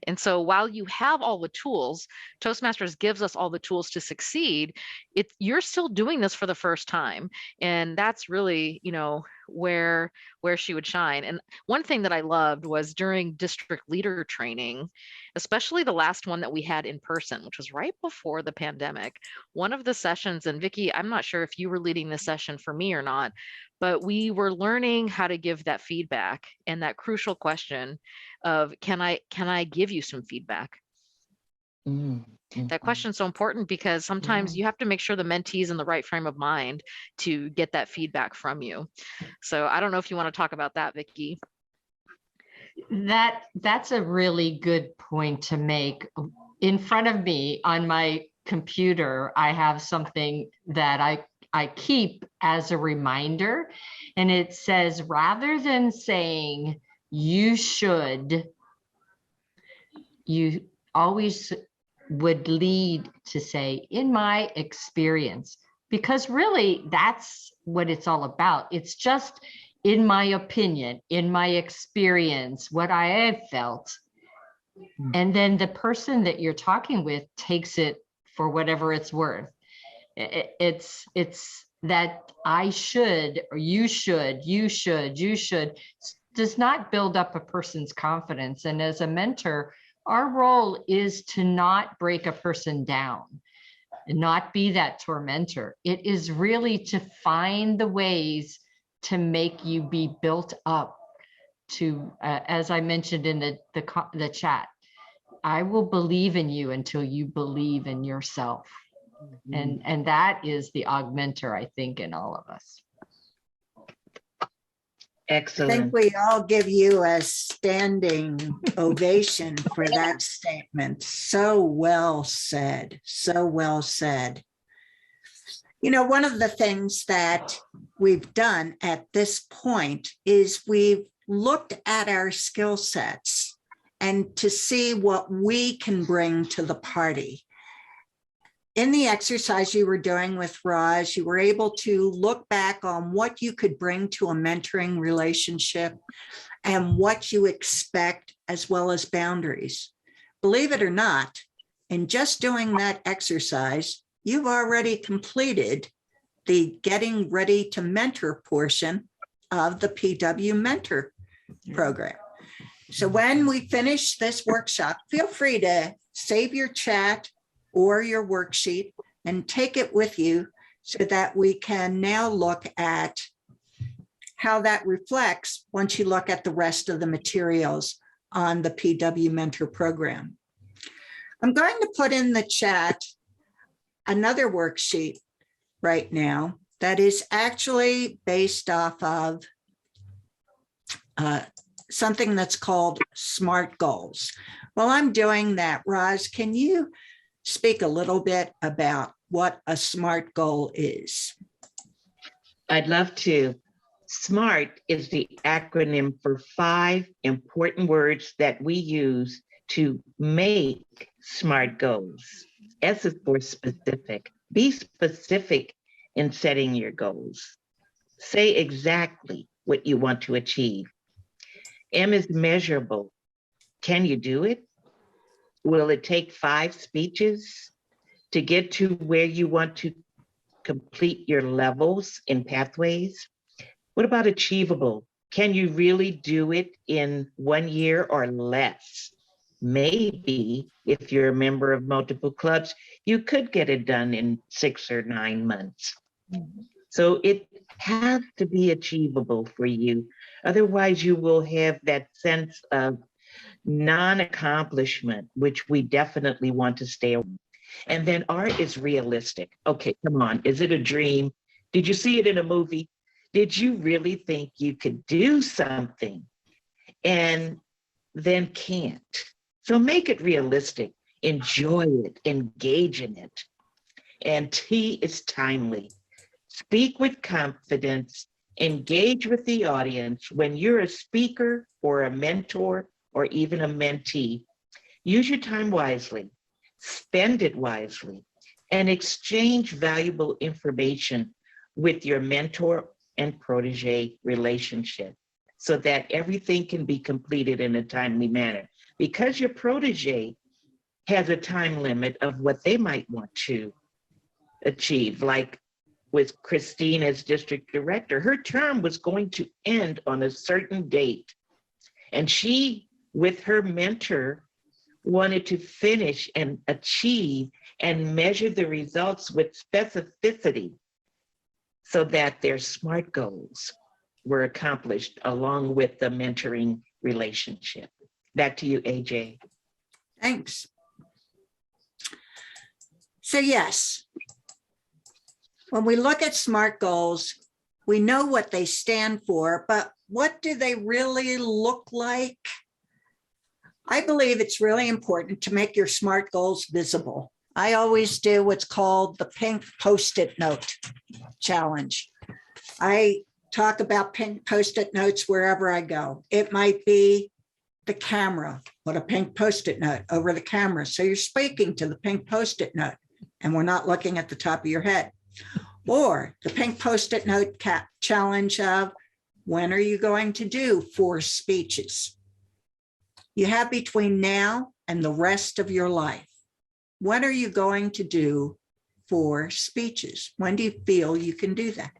Speaker 4: And so while you have all the tools, Toastmasters gives us all the tools to succeed, you're still doing this for the first time. And that's really, you know, where she would shine. And one thing that I loved was during district leader training, especially the last one that we had in person, which was right before the pandemic. One of the sessions, and Vicki, I'm not sure if you were leading this session for me or not, but we were learning how to give that feedback and that crucial question of, can I give you some feedback? That question is so important because sometimes you have to make sure the mentee is in the right frame of mind to get that feedback from you. So I don't know if you want to talk about that, Vicki.
Speaker 5: That's a really good point to make. In front of me on my computer, I have something that I keep as a reminder, and it says, rather than saying you should, you always would lead to say, in my experience, because really that's what it's all about. It's just, in my opinion, in my experience, what I have felt. And then the person that you're talking with takes it for whatever it's worth. It's that I should, or you should, does not build up a person's confidence. And as a mentor, our role is to not break a person down and not be that tormentor. It is really to find the ways to make you be built up to, as I mentioned in the chat, I will believe in you until you believe in yourself. And that is the augmenter, I think, in all of us.
Speaker 3: Excellent.
Speaker 2: I think we all give you a standing ovation for that statement. So well said. So well said. You know, one of the things that we've done at this point is we've looked at our skill sets and to see what we can bring to the party. In the exercise you were doing with Roz, you were able to look back on what you could bring to a mentoring relationship and what you expect, as well as boundaries. Believe it or not, in just doing that exercise, you've already completed the getting ready to mentor portion of the PW Mentor program. So when we finish this workshop, feel free to save your chat or your worksheet and take it with you so that we can now look at how that reflects once you look at the rest of the materials on the PW Mentor program. I'm going to put in the chat another worksheet right now that is actually based off of something that's called SMART goals. While I'm doing that, Roz, can you speak a little bit about what a SMART goal is?
Speaker 3: I'd love to. SMART is the acronym for 5 important words that we use to make SMART goals. S is for specific. Be specific in setting your goals. Say exactly what you want to achieve. M is measurable. Can you do it? Will it take 5 speeches to get to where you want to complete your levels in pathways? What about achievable? Can you really do it in 1 year or less? Maybe if you're a member of multiple clubs, you could get it done in 6 or 9 months. So it has to be achievable for you. Otherwise, you will have that sense of non-accomplishment, which we definitely want to stay away. And then R is realistic. Okay, come on. Is it a dream? Did you see it in a movie? Did you really think you could do something and then can't? So make it realistic. Enjoy it. Engage in it. And T is timely. Speak with confidence. Engage with the audience. When you're a speaker or a mentor or even a mentee, use your time wisely, spend it wisely, and exchange valuable information with your mentor and protege relationship so that everything can be completed in a timely manner. Because your protege has a time limit of what they might want to achieve, like with Christine as district director, her term was going to end on a certain date. And she, with her mentor, wanted to finish and achieve and measure the results with specificity so that their SMART goals were accomplished along with the mentoring relationship. Back to you, AJ.
Speaker 2: Thanks. So yes, when we look at SMART goals, we know what they stand for, but what do they really look like? I believe it's really important to make your SMART goals visible. I always do what's called the pink Post-it note challenge. I talk about pink Post-it notes wherever I go. It might be the camera, put a pink Post-it note over the camera. So you're speaking to the pink Post-it note and we're not looking at the top of your head. Or the pink Post-it note challenge of when are you going to do 4 speeches? You have between now and the rest of your life. When are you going to do 4 speeches? When do you feel you can do that?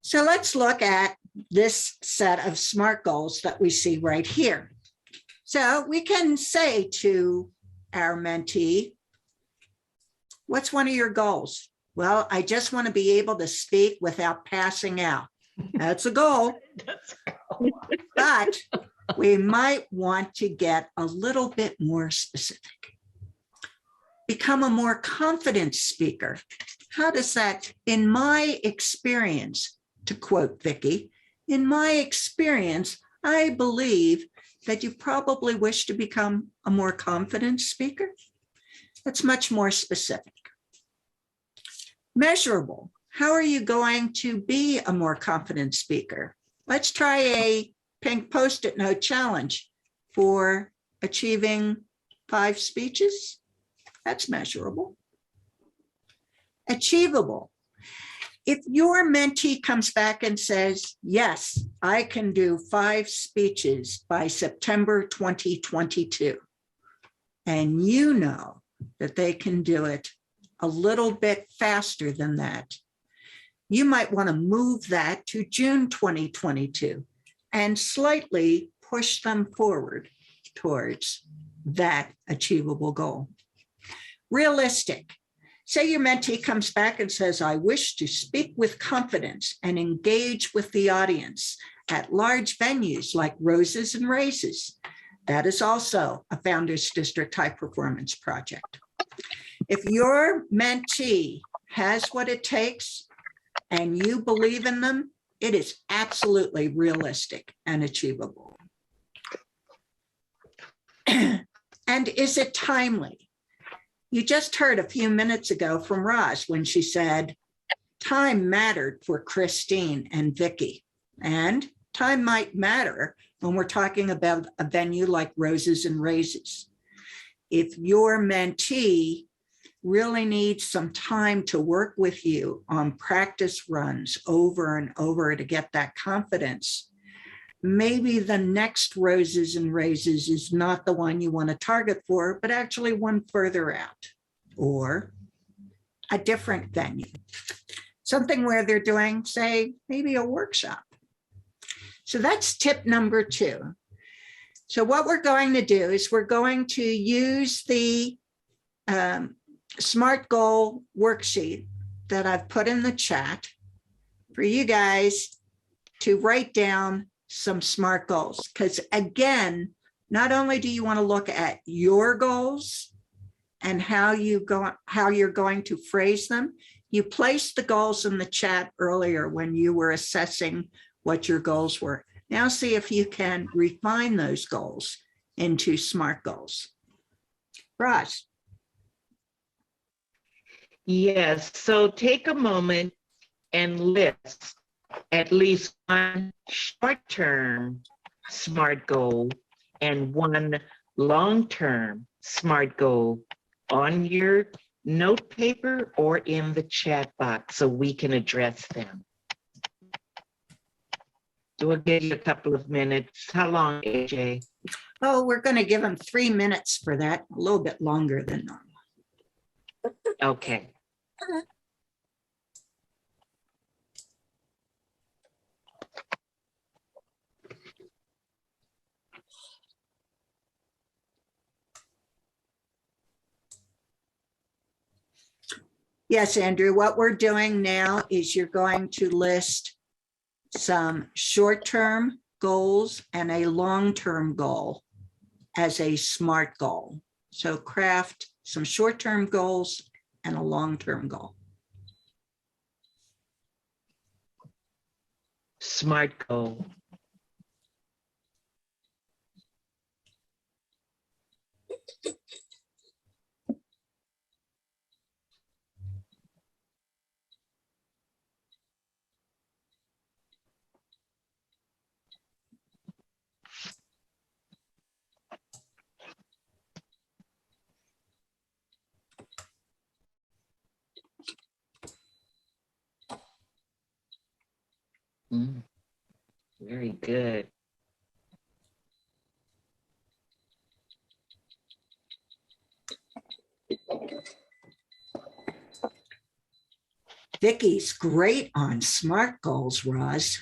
Speaker 2: So let's look at this set of SMART goals that we see right here. So we can say to our mentee, what's one of your goals? Well, I just want to be able to speak without passing out. That's a goal. But we might want to get a little bit more specific. Become a more confident speaker. How does that, in my experience, to quote Vicki, in my experience, I believe that you probably wish to become a more confident speaker. That's much more specific. Measurable. How are you going to be a more confident speaker? Let's try a pink Post-it note challenge for achieving 5 speeches. That's measurable. Achievable. If your mentee comes back and says, yes, I can do 5 speeches by September 2022, and you know that they can do it a little bit faster than that, you might want to move that to June 2022 and slightly push them forward towards that achievable goal. Realistic. Say your mentee comes back and says, I wish to speak with confidence and engage with the audience at large venues like Roses and Raises. That is also a Founders District High Performance Project. If your mentee has what it takes and you believe in them, it is absolutely realistic and achievable. And is it timely? You just heard a few minutes ago from Roz when she said, time mattered for Christine and Vicki. And time might matter when we're talking about a venue like Roses and Raises. If your mentee really needs some time to work with you on practice runs over and over to get that confidence, maybe the next Roses and Raises is not the one you want to target for, but actually one further out or a different venue. Something where they're doing, say, maybe a workshop. So that's tip number 2. So what we're going to do is we're going to use the SMART goal worksheet that I've put in the chat for you guys to write down some SMART goals. Because again, not only do you want to look at your goals and how you're going to phrase them, you placed the goals in the chat earlier when you were assessing what your goals were. Now see if you can refine those goals into SMART goals. Roz.
Speaker 3: Yes, so take a moment and list at least one short-term SMART goal and one long-term SMART goal on your note paper or in the chat box so we can address them. So we'll give you a couple of minutes. How long, AJ?
Speaker 2: Oh, we're going to give them 3 minutes for that, a little bit longer than normal.
Speaker 3: Okay.
Speaker 2: Yes, Andrew, what we're doing now is you're going to list some short-term goals and a long-term goal as a SMART goal. So craft some short-term goals and a long-term goal.
Speaker 3: SMART goal. Very good.
Speaker 2: Vicky's great on SMART goals, Roz.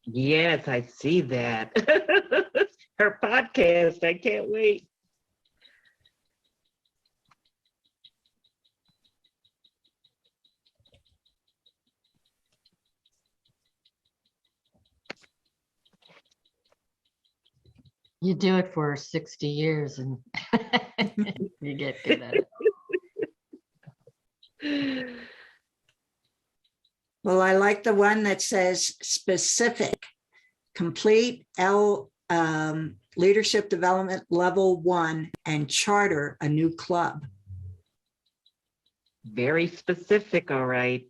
Speaker 3: Yes, I see that. Her podcast, I can't wait.
Speaker 5: You do it for 60 years and you get good at it.
Speaker 2: Well, I like the one that says specific, complete leadership development level 1 and charter a new club.
Speaker 3: Very specific, all right.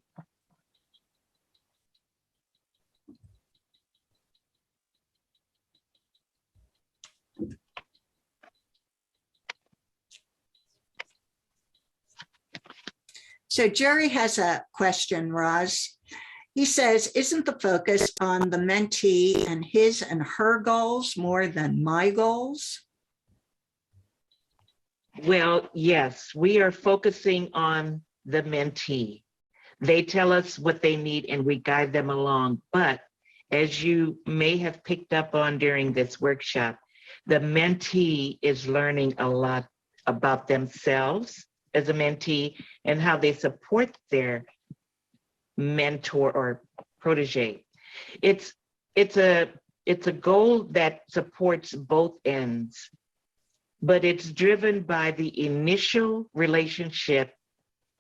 Speaker 2: So Jerry has a question, Roz. He says, isn't the focus on the mentee and his and her goals more than my goals?
Speaker 3: Well, yes, we are focusing on the mentee. They tell us what they need and we guide them along. But as you may have picked up on during this workshop, the mentee is learning a lot about themselves as a mentee and how they support their mentor or protege. It's a goal that supports both ends, but it's driven by the initial relationship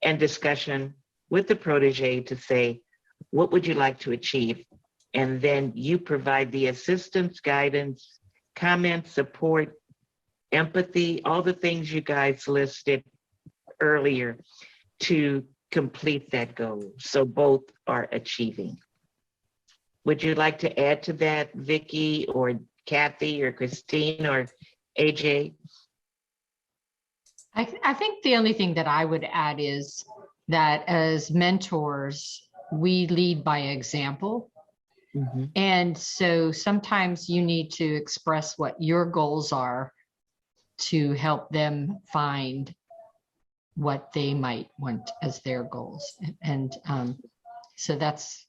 Speaker 3: and discussion with the protege to say, what would you like to achieve? And then you provide the assistance, guidance, comments, support, empathy, all the things you guys listed earlier to complete that goal. So both are achieving. Would you like to add to that, Vicki or Kathy or Christine or AJ?
Speaker 5: I think the only thing that I would add is that as mentors, we lead by example.
Speaker 3: Mm-hmm.
Speaker 5: And so sometimes you need to express what your goals are to help them find what they might want as their goals. And so that's,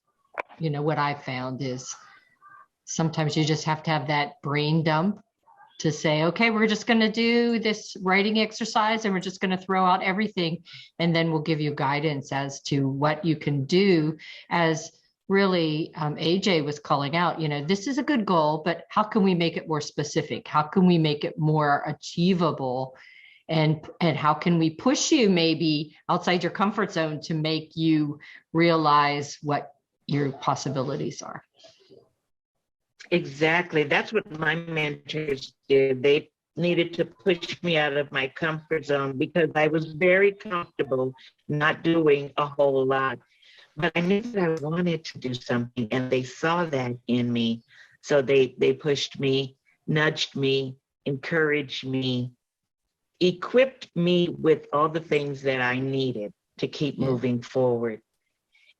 Speaker 5: what I found is sometimes you just have to have that brain dump to say, okay, we're just going to do this writing exercise and we're just going to throw out everything. And then we'll give you guidance as to what you can do. As really AJ was calling out, this is a good goal, but how can we make it more specific? How can we make it more achievable? And how can we push you maybe outside your comfort zone to make you realize what your possibilities are?
Speaker 3: Exactly. That's what my mentors did. They needed to push me out of my comfort zone because I was very comfortable not doing a whole lot. But I knew that I wanted to do something and they saw that in me. So they pushed me, nudged me, encouraged me, equipped me with all the things that I needed to keep moving forward.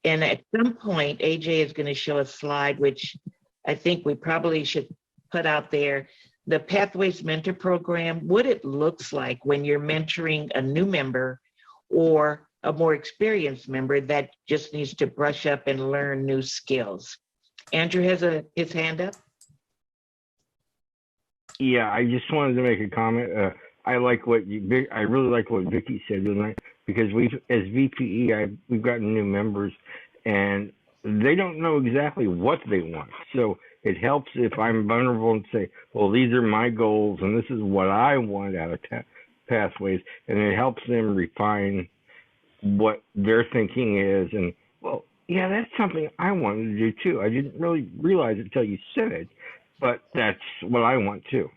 Speaker 3: And at some point, AJ is going to show a slide, which I think we probably should put out there, the Pathways Mentor Program, what it looks like when you're mentoring a new member or a more experienced member that just needs to brush up and learn new skills. Andrew has his hand up.
Speaker 8: Yeah, I just wanted to make a comment. I really like what Vicky said tonight, because as VPE, we've gotten new members, and they don't know exactly what they want. So it helps if I'm vulnerable and say, well, these are my goals, and this is what I want out of Pathways, and it helps them refine what their thinking is. And, well, yeah, that's something I wanted to do too. I didn't really realize it until you said it, but that's what I want too.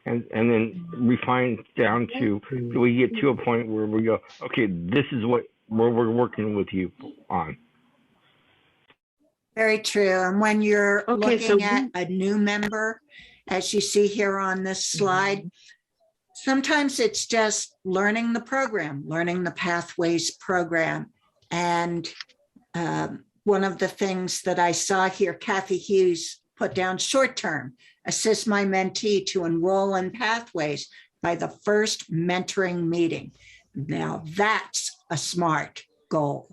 Speaker 8: And then refine down to, do we get to a point where we go, okay, this is where we're working with you on.
Speaker 2: Very true. And when you're
Speaker 3: Okay, so
Speaker 2: looking at a new member, as you see here on this slide, sometimes it's just learning the program, learning the Pathways program. And one of the things that I saw here, Kathy Hughes put down short term, assist my mentee to enroll in Pathways by the first mentoring meeting. Now that's a smart goal.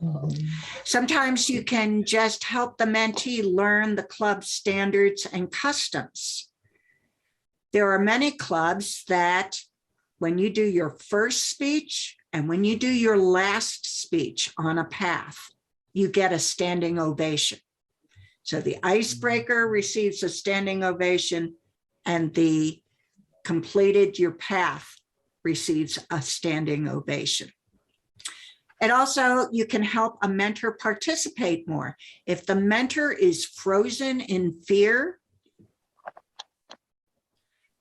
Speaker 2: Sometimes you can just help the mentee learn the club standards and customs. There are many clubs that when you do your first speech and when you do your last speech on a path, you get a standing ovation. So the icebreaker receives a standing ovation, and the completed your path receives a standing ovation. And also, you can help a mentor participate more. If the mentor is frozen in fear,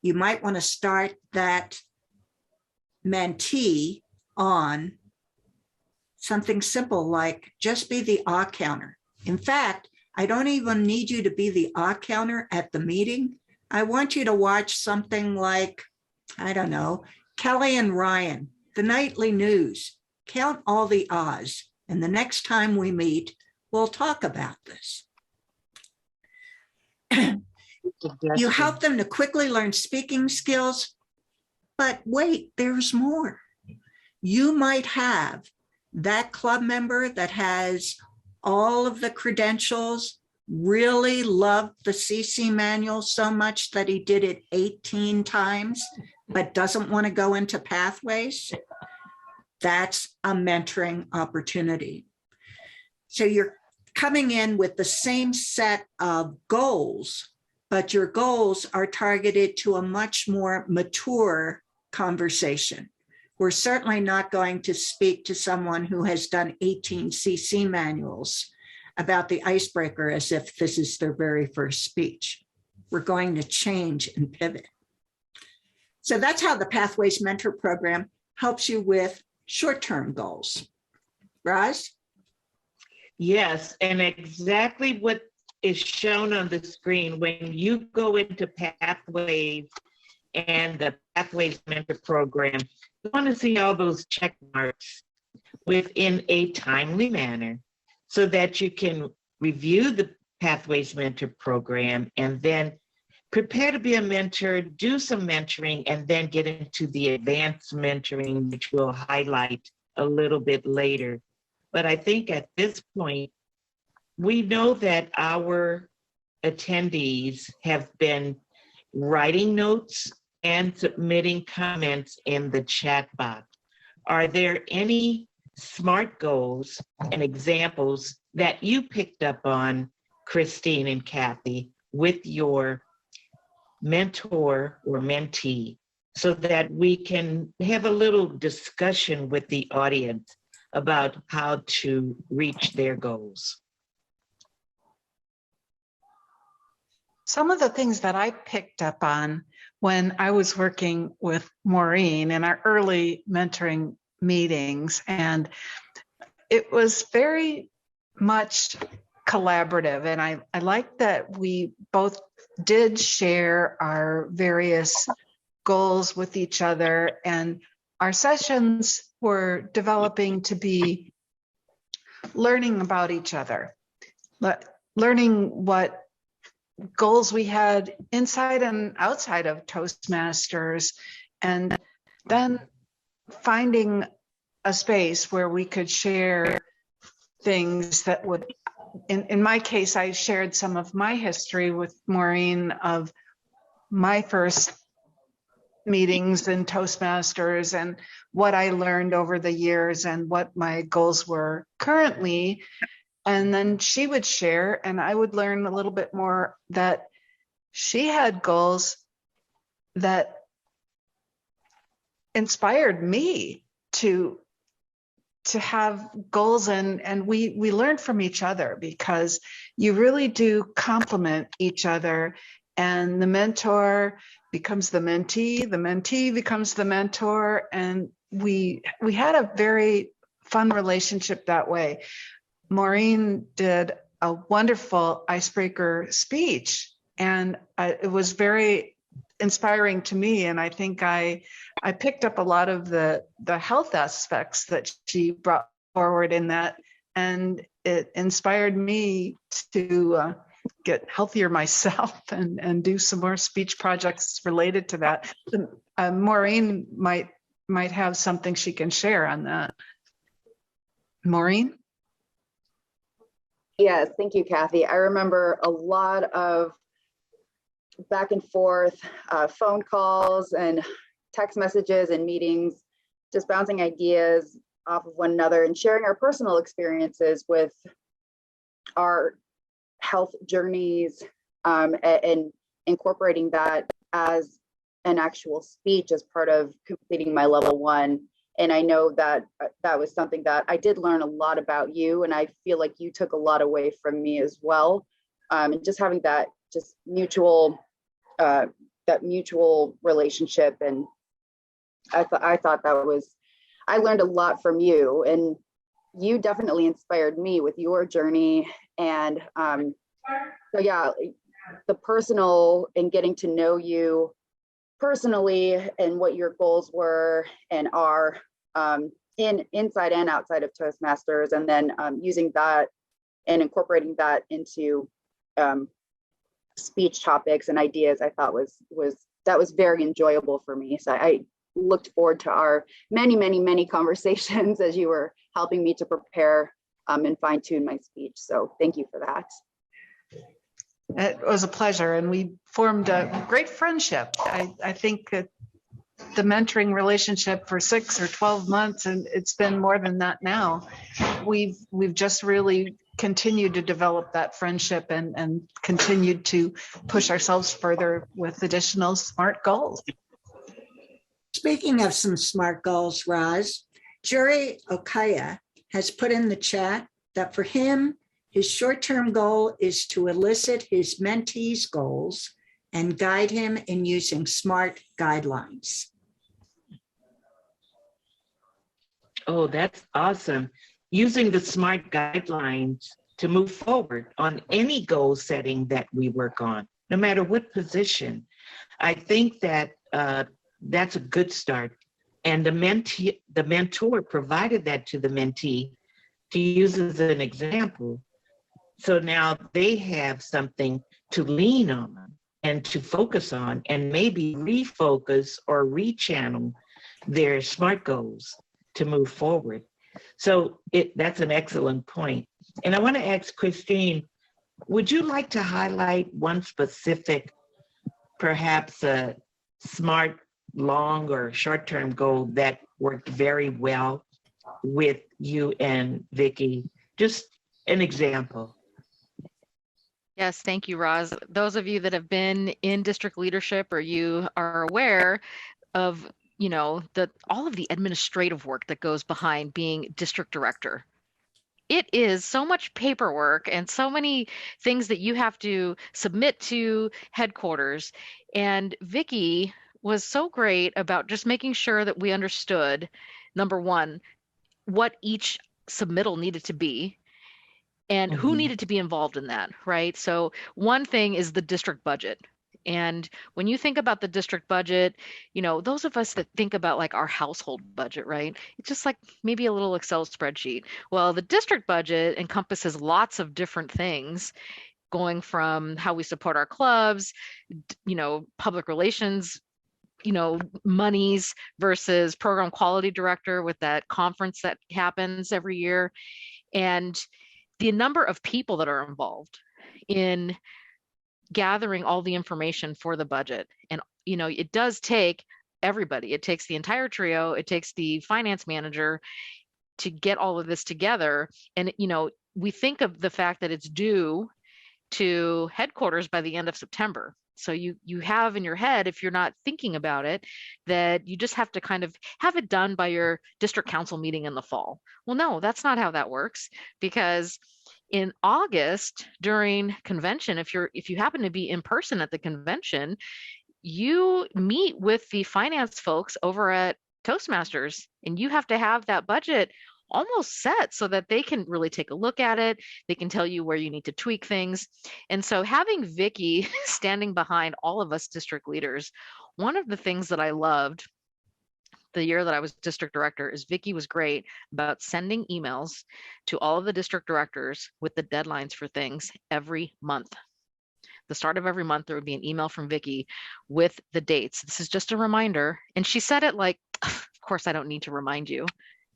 Speaker 2: you might want to start that mentee on something simple like just be the ah counter. In fact, I don't even need you to be the ah counter at the meeting. I want you to watch something like, I don't know, Kelly and Ryan, the nightly news. Count all the ahs, and the next time we meet, we'll talk about this. You help them to quickly learn speaking skills, but wait, there's more. You might have that club member that has all of the credentials, really loved the CC manual so much that he did it 18 times, but doesn't want to go into Pathways. That's a mentoring opportunity. So you're coming in with the same set of goals, but your goals are targeted to a much more mature conversation. We're certainly not going to speak to someone who has done 18 CC manuals about the icebreaker as if this is their very first speech. We're going to change and pivot. So that's how the Pathways Mentor Program helps you with short-term goals. Roz?
Speaker 3: Yes, and exactly what is shown on the screen when you go into Pathways and the Pathways Mentor Program, you want to see all those check marks within a timely manner so that you can review the Pathways Mentor Program and then prepare to be a mentor, do some mentoring, and then get into the advanced mentoring, which we'll highlight a little bit later. But I think at this point, we know that our attendees have been writing notes and submitting comments in the chat box. Are there any SMART goals and examples that you picked up on, Christine and Kathy, with your mentor or mentee, so that we can have a little discussion with the audience about how to reach their goals?
Speaker 6: Some of the things that I picked up on when I was working with Maureen in our early mentoring meetings, and it was very much collaborative. And I like that we both did share our various goals with each other, and our sessions were developing to be learning about each other, learning what goals we had inside and outside of Toastmasters, and then finding a space where we could share things that would, in my case, I shared some of my history with Maureen of my first meetings and Toastmasters and what I learned over the years and what my goals were currently. And then she would share, and I would learn a little bit more that she had goals that inspired me to have goals, and we learn from each other because you really do complement each other, and the mentor becomes the mentee becomes the mentor, and we had a very fun relationship that way. Maureen did a wonderful icebreaker speech, and it was very inspiring to me, and I think I picked up a lot of the health aspects that she brought forward in that, and it inspired me to get healthier myself and do some more speech projects related to that. Maureen might have something she can share on that. Maureen?
Speaker 7: Yes, thank you, Kathy. I remember a lot of back and forth phone calls and text messages and meetings, just bouncing ideas off of one another and sharing our personal experiences with our health journeys, and incorporating that as an actual speech as part of completing my level 1. And I know that that was something that I did learn a lot about you, and I feel like you took a lot away from me as well. And just having that just mutual relationship, and I thought that was, I learned a lot from you, and you definitely inspired me with your journey. And so yeah, the personal and getting to know you personally and what your goals were and are, inside and outside of Toastmasters, and then using that and incorporating that into speech topics and ideas, I thought was very enjoyable for me. So I looked forward to our many conversations as you were helping me to prepare and fine tune my speech. So thank you for that.
Speaker 6: It was a pleasure, and we formed a great friendship. I think that the mentoring relationship for 6 or 12 months, and it's been more than that now, we've just really continued to develop that friendship and continued to push ourselves further with additional SMART goals.
Speaker 2: Speaking of some SMART goals, Roz, Jerry Okaya has put in the chat that for him, his short-term goal is to elicit his mentee's goals and guide him in using SMART guidelines.
Speaker 3: Oh, that's awesome. Using the SMART guidelines to move forward on any goal setting that we work on, no matter what position. I think that that's a good start. And the mentor provided that to the mentee to use as an example. So now they have something to lean on and to focus on, and maybe refocus or rechannel their SMART goals to move forward. So that's an excellent point. And I want to ask Christine, would you like to highlight one specific, perhaps a SMART long or short-term goal that worked very well with you and Vicki? Just an example.
Speaker 4: Yes, thank you, Roz. Those of you that have been in district leadership, or you are aware of, all of the administrative work that goes behind being district director. It is so much paperwork and so many things that you have to submit to headquarters. And Vicki was so great about just making sure that we understood, number one, what each submittal needed to be, and who needed to be involved in that, right? So one thing is the district budget. And when you think about the district budget, those of us that think about like our household budget, right? It's just like maybe a little Excel spreadsheet. Well, the district budget encompasses lots of different things, going from how we support our clubs, public relations, monies versus program quality director with that conference that happens every year. And the number of people that are involved in gathering all the information for the budget. And, it does take everybody. It takes the entire trio. It takes the finance manager to get all of this together. And, we think of the fact that it's due to headquarters by the end of September. So you have in your head, if you're not thinking about it, that you just have to kind of have it done by your district council meeting in the fall. Well, no, that's not how that works, because in August during convention, if you happen to be in person at the convention, you meet with the finance folks over at Toastmasters, and you have to have that budget almost set so that they can really take a look at it. They can tell you where you need to tweak things. And so having Vicki standing behind all of us district leaders, one of the things that I loved the year that I was district director is Vicki was great about sending emails to all of the district directors with the deadlines for things every month. The start of every month, there would be an email from Vicki with the dates. This is just a reminder. And she said it like, of course, I don't need to remind you,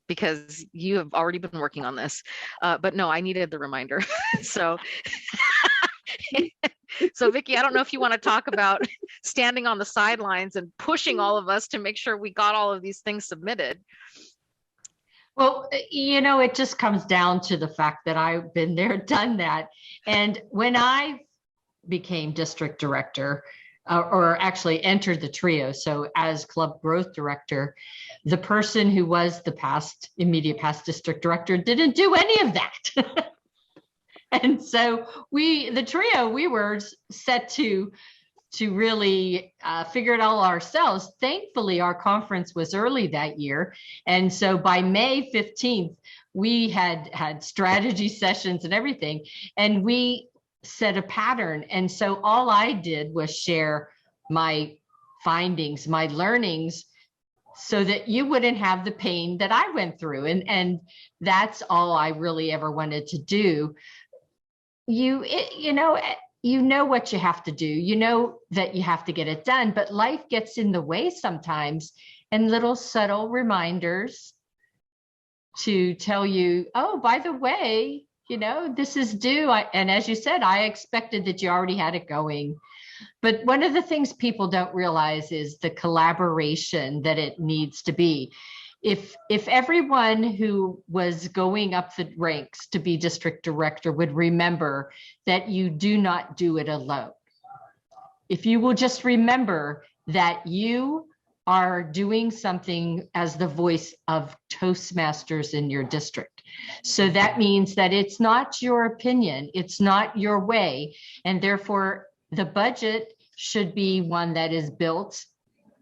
Speaker 4: because you have already been working on this. But no, I needed the reminder. So Vicki, I don't know if you want to talk about standing on the sidelines and pushing all of us to make sure we got all of these things submitted.
Speaker 5: Well, it just comes down to the fact that I've been there, done that. And when I became district director, or actually entered the trio, so as club growth director, the person who was the immediate past district director didn't do any of that. And so the trio, we were set to really figure it all ourselves. Thankfully, our conference was early that year. And so by May 15th, we had strategy sessions and everything, and we set a pattern. And so all I did was share my findings, my learnings, so that you wouldn't have the pain that I went through. And that's all I really ever wanted to do. You know what you have to do, you know that you have to get it done, but life gets in the way sometimes, and little subtle reminders to tell you, oh, by the way, this is due. And as you said, I expected that you already had it going. But one of the things people don't realize is the collaboration that it needs to be. If everyone who was going up the ranks to be district director would remember that you do not do it alone. If you will just remember that you are doing something as the voice of Toastmasters in your district. So that means that it's not your opinion, it's not your way, and therefore the budget should be one that is built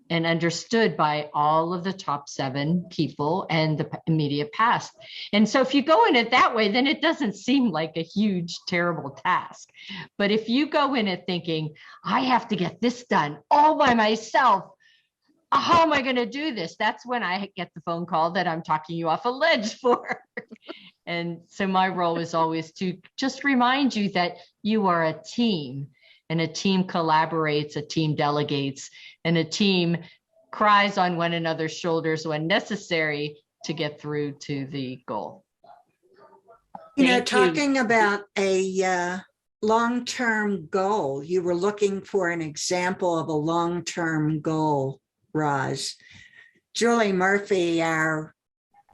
Speaker 5: and understood by all of the top 7 people and the immediate past. And so if you go in it that way, then it doesn't seem like a huge, terrible task. But if you go in it thinking, I have to get this done all by myself, how am I going to do this? That's when I get the phone call that I'm talking you off a ledge for. And so my role is always to just remind you that you are a team, and a team collaborates, a team delegates, and a team cries on one another's shoulders when necessary to get through to the goal.
Speaker 2: Talking about a long-term goal, you were looking for an example of a long-term goal, Roz. Julie Murphy, our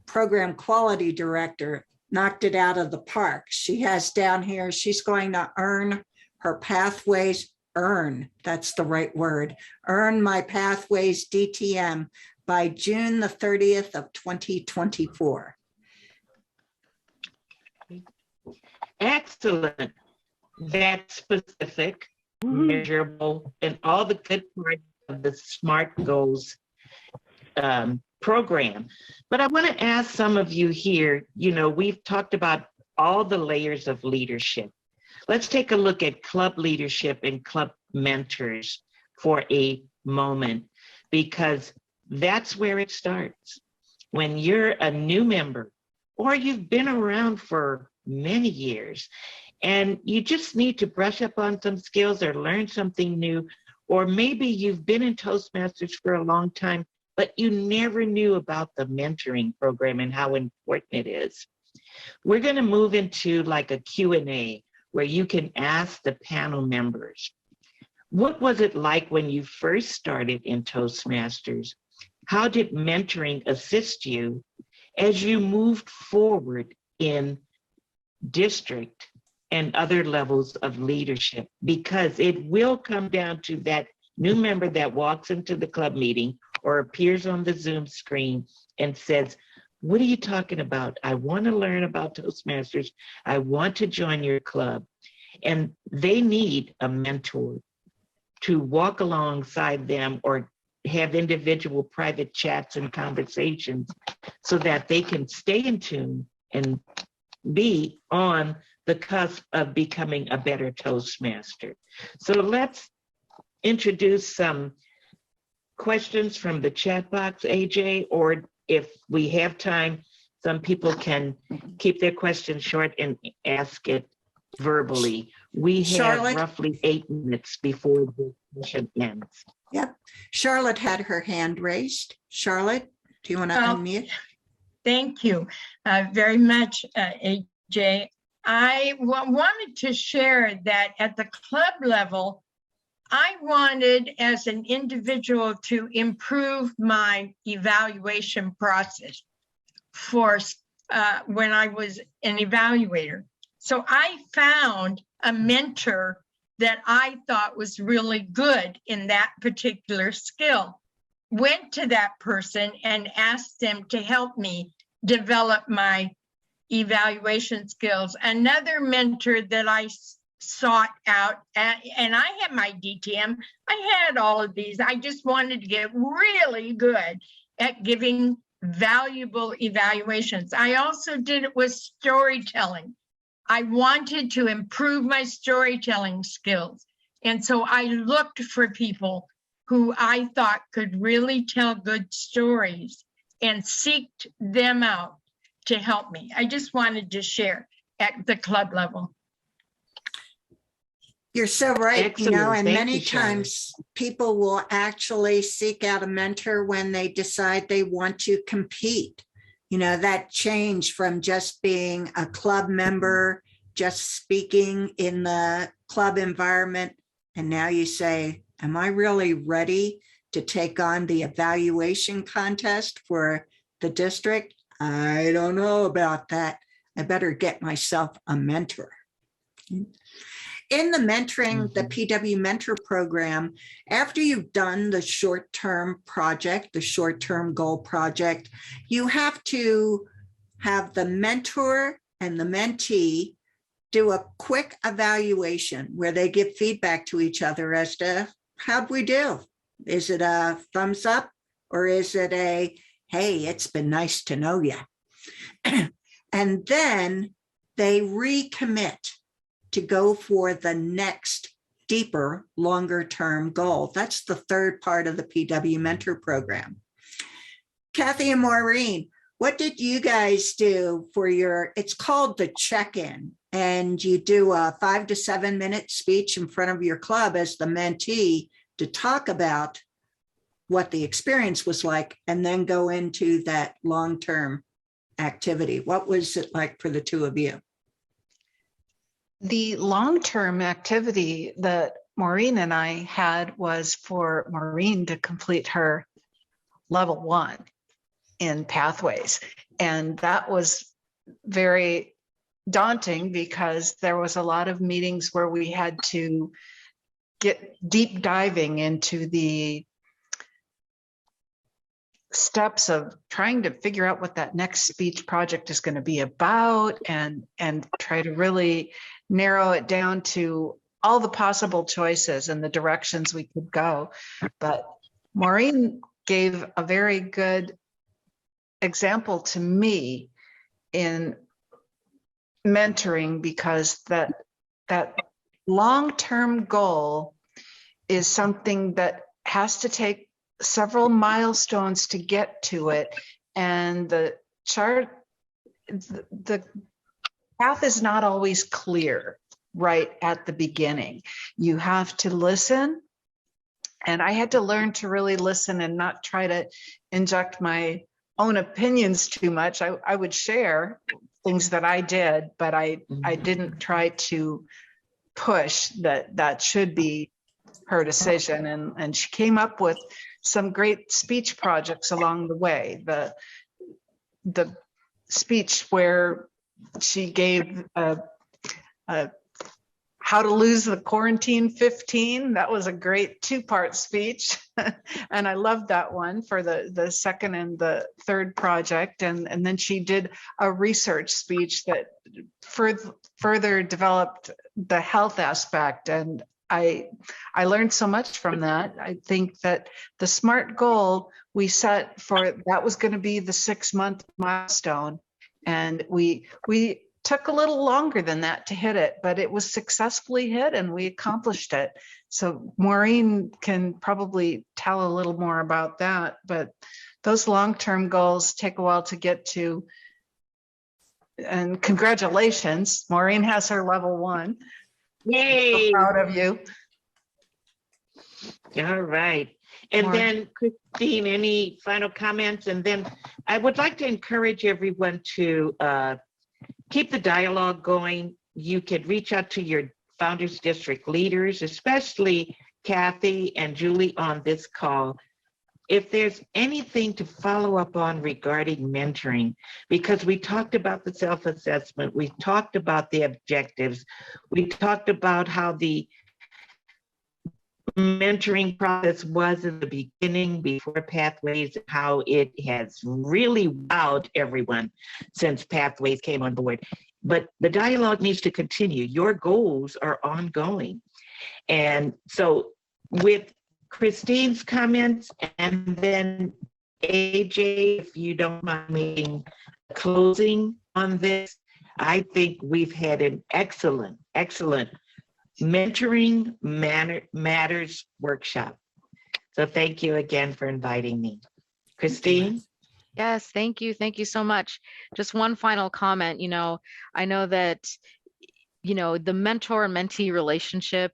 Speaker 2: program quality director, knocked it out of the park. She has down here, she's going to earn her pathways, that's the right word, earn my pathways DTM by June the 30th of 2024.
Speaker 3: Excellent. That's specific, measurable, and all the good parts of the SMART goals program. But I want to ask some of you here, we've talked about all the layers of leadership. Let's take a look at club leadership and club mentors for a moment, because that's where it starts. When you're a new member, or you've been around for many years, and you just need to brush up on some skills or learn something new, or maybe you've been in Toastmasters for a long time, but you never knew about the mentoring program and how important it is. We're going to move into like a Q&A where you can ask the panel members, What was it like when you first started in Toastmasters? How did mentoring assist you as you moved forward in district and other levels of leadership? Because it will come down to that new member that walks into the club meeting or appears on the Zoom screen and says, what are you talking about? I want to learn about Toastmasters. I want to join your club. And they need a mentor to walk alongside them or have individual private chats and conversations so that they can stay in tune and be on the cusp of becoming a better Toastmaster. So let's introduce some questions from the chat box, AJ, or if we have time, some people can keep their questions short and ask it verbally. We have
Speaker 2: Charlotte?
Speaker 3: roughly 8 minutes before the session ends.
Speaker 2: Yep. Charlotte had her hand raised. Charlotte, do you want to unmute?
Speaker 10: Thank you very much, AJ. I wanted to share that at the club level, I wanted as an individual to improve my evaluation process for when I was an evaluator. So I found a mentor that I thought was really good in that particular skill. Went to that person and asked them to help me develop my evaluation skills. Another mentor that I sought out, and I had my DTM, I had all of these. I just wanted to get really good at giving valuable evaluations. I also did it with storytelling. I wanted to improve my storytelling skills. And so I looked for people who I thought could really tell good stories and seeked them out to help me. I just wanted to share at the club level.
Speaker 2: You're so right,
Speaker 3: Excellent.
Speaker 2: you know, and
Speaker 3: Thank
Speaker 2: many
Speaker 3: you, Charlotte.
Speaker 2: times people will actually seek out a mentor when they decide they want to compete. You know, that change from just being a club member, just speaking in the club environment, and now you say, am I really ready to take on the evaluation contest for the district? I don't know about that. I better get myself a mentor. In the mentoring, the PW Mentor Program, after you've done the short-term project, the short-term goal project, you have to have the mentor and the mentee do a quick evaluation where they give feedback to each other as to how'd we do? Is it a thumbs up or is it a, hey, it's been nice to know you? And then they recommit to go for the next deeper, longer term goal. That's the third part of the PW Mentor Program. Kathy and Maureen, what did you guys do for your, it's called the check-in, and you do a 5 to 7 minute speech in front of your club as the mentee to talk about what the experience was like and then go into that long-term activity. What was it like for the two of you?
Speaker 6: The long-term activity that Maureen and I had was for Maureen to complete her level 1 in pathways. And that was very daunting because there was a lot of meetings where we had to get deep diving into the steps of trying to figure out what that next speech project is going to be about and try to really narrow it down to all the possible choices and the directions we could go. But Maureen gave a very good example to me in mentoring, because that long-term goal is something that has to take several milestones to get to it. And the path is not always clear right at the beginning. You have to listen. And I had to learn to really listen and not try to inject my own opinions too much. I would share things that I did, but I didn't try to push that should be her decision, and she came up with some great speech projects along the way. The speech where she gave how to lose the quarantine 15. That was a great 2-part speech. And I loved that one for the second and the third project. And then she did a research speech that further developed the health aspect. And I learned so much from that. I think that the SMART goal we set for, that was going to be the 6-month milestone. And we took a little longer than that to hit it, but it was successfully hit and we accomplished it. So Maureen can probably tell a little more about that, but those long-term goals take a while to get to. And congratulations, Maureen has her level 1.
Speaker 3: Yay!
Speaker 6: So proud of you.
Speaker 3: All right. And then Christine, any final comments? And then I would like to encourage everyone to keep the dialogue going. You could reach out to your Founders District leaders, especially Kathy and Julie on this call, if there's anything to follow up on regarding mentoring, because we talked about the self-assessment, we talked about the objectives, we talked about how the mentoring process was in the beginning before Pathways, how it has really wowed everyone since Pathways came on board. But the dialogue needs to continue. Your goals are ongoing. And so with Christine's comments and then AJ, if you don't mind making closing on this, I think we've had an excellent Mentoring Matters workshop. So thank you again for inviting me. Christine?
Speaker 4: Yes, thank you. Thank you so much. Just one final comment. I know that, the mentor and mentee relationship,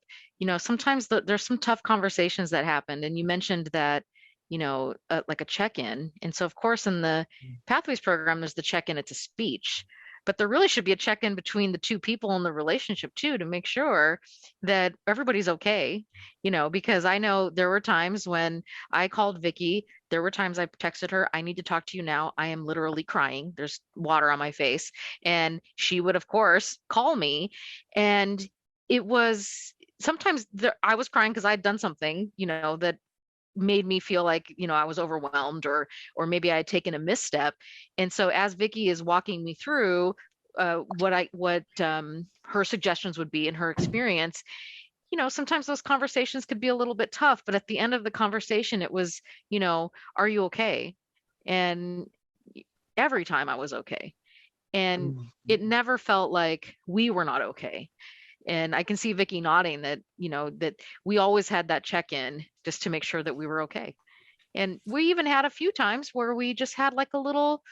Speaker 4: sometimes there's some tough conversations that happen. And you mentioned that, like a check-in. And so of course, in the Pathways program, there's the check-in, it's a speech. But there really should be a check-in between the two people in the relationship too, to make sure that everybody's okay, because I know there were times when I called Vicky, there were times I texted her, I need to talk to you now. I am literally crying. There's water on my face. And she would, of course, call me. And it was sometimes I was crying because I'd done something, that made me feel like, I was overwhelmed or maybe I had taken a misstep. And so as Vicky is walking me through what her suggestions would be in her experience, sometimes those conversations could be a little bit tough, but at the end of the conversation, it was, are you okay? And every time I was okay. And it never felt like we were not okay. And I can see Vicky nodding that, that we always had that check-in just to make sure that we were okay. And we even had a few times where we just had like a little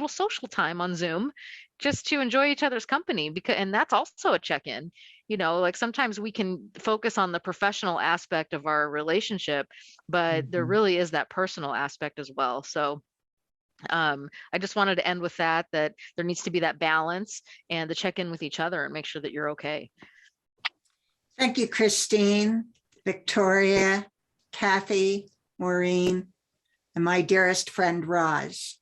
Speaker 4: social time on Zoom just to enjoy each other's company, and that's also a check-in. Like sometimes we can focus on the professional aspect of our relationship, but there really is that personal aspect as well. So I just wanted to end with that there needs to be that balance and the check-in with each other and make sure that you're okay.
Speaker 2: Thank you, Christine, Victoria, Kathy, Maureen, and my dearest friend, Roz.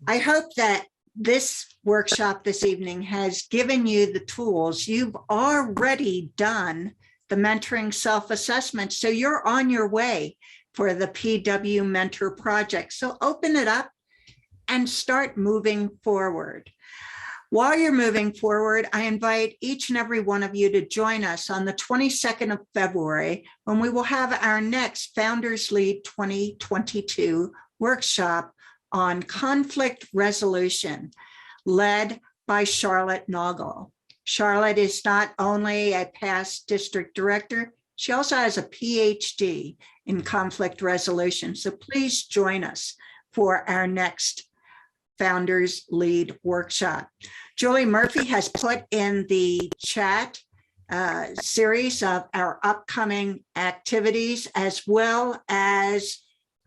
Speaker 2: I hope that this workshop this evening has given you the tools. You've already done the mentoring self-assessment, so you're on your way for the PW Mentor Project. So open it up and start moving forward. While you're moving forward, I invite each and every one of you to join us on the 22nd of February when we will have our next Founders Lead 2022 workshop on conflict resolution, led by Charlotte Noggle. Charlotte is not only a past district director, she also has a PhD in conflict resolution. So please join us for our next Founders Lead workshop. Julie Murphy has put in the chat series of our upcoming activities, as well as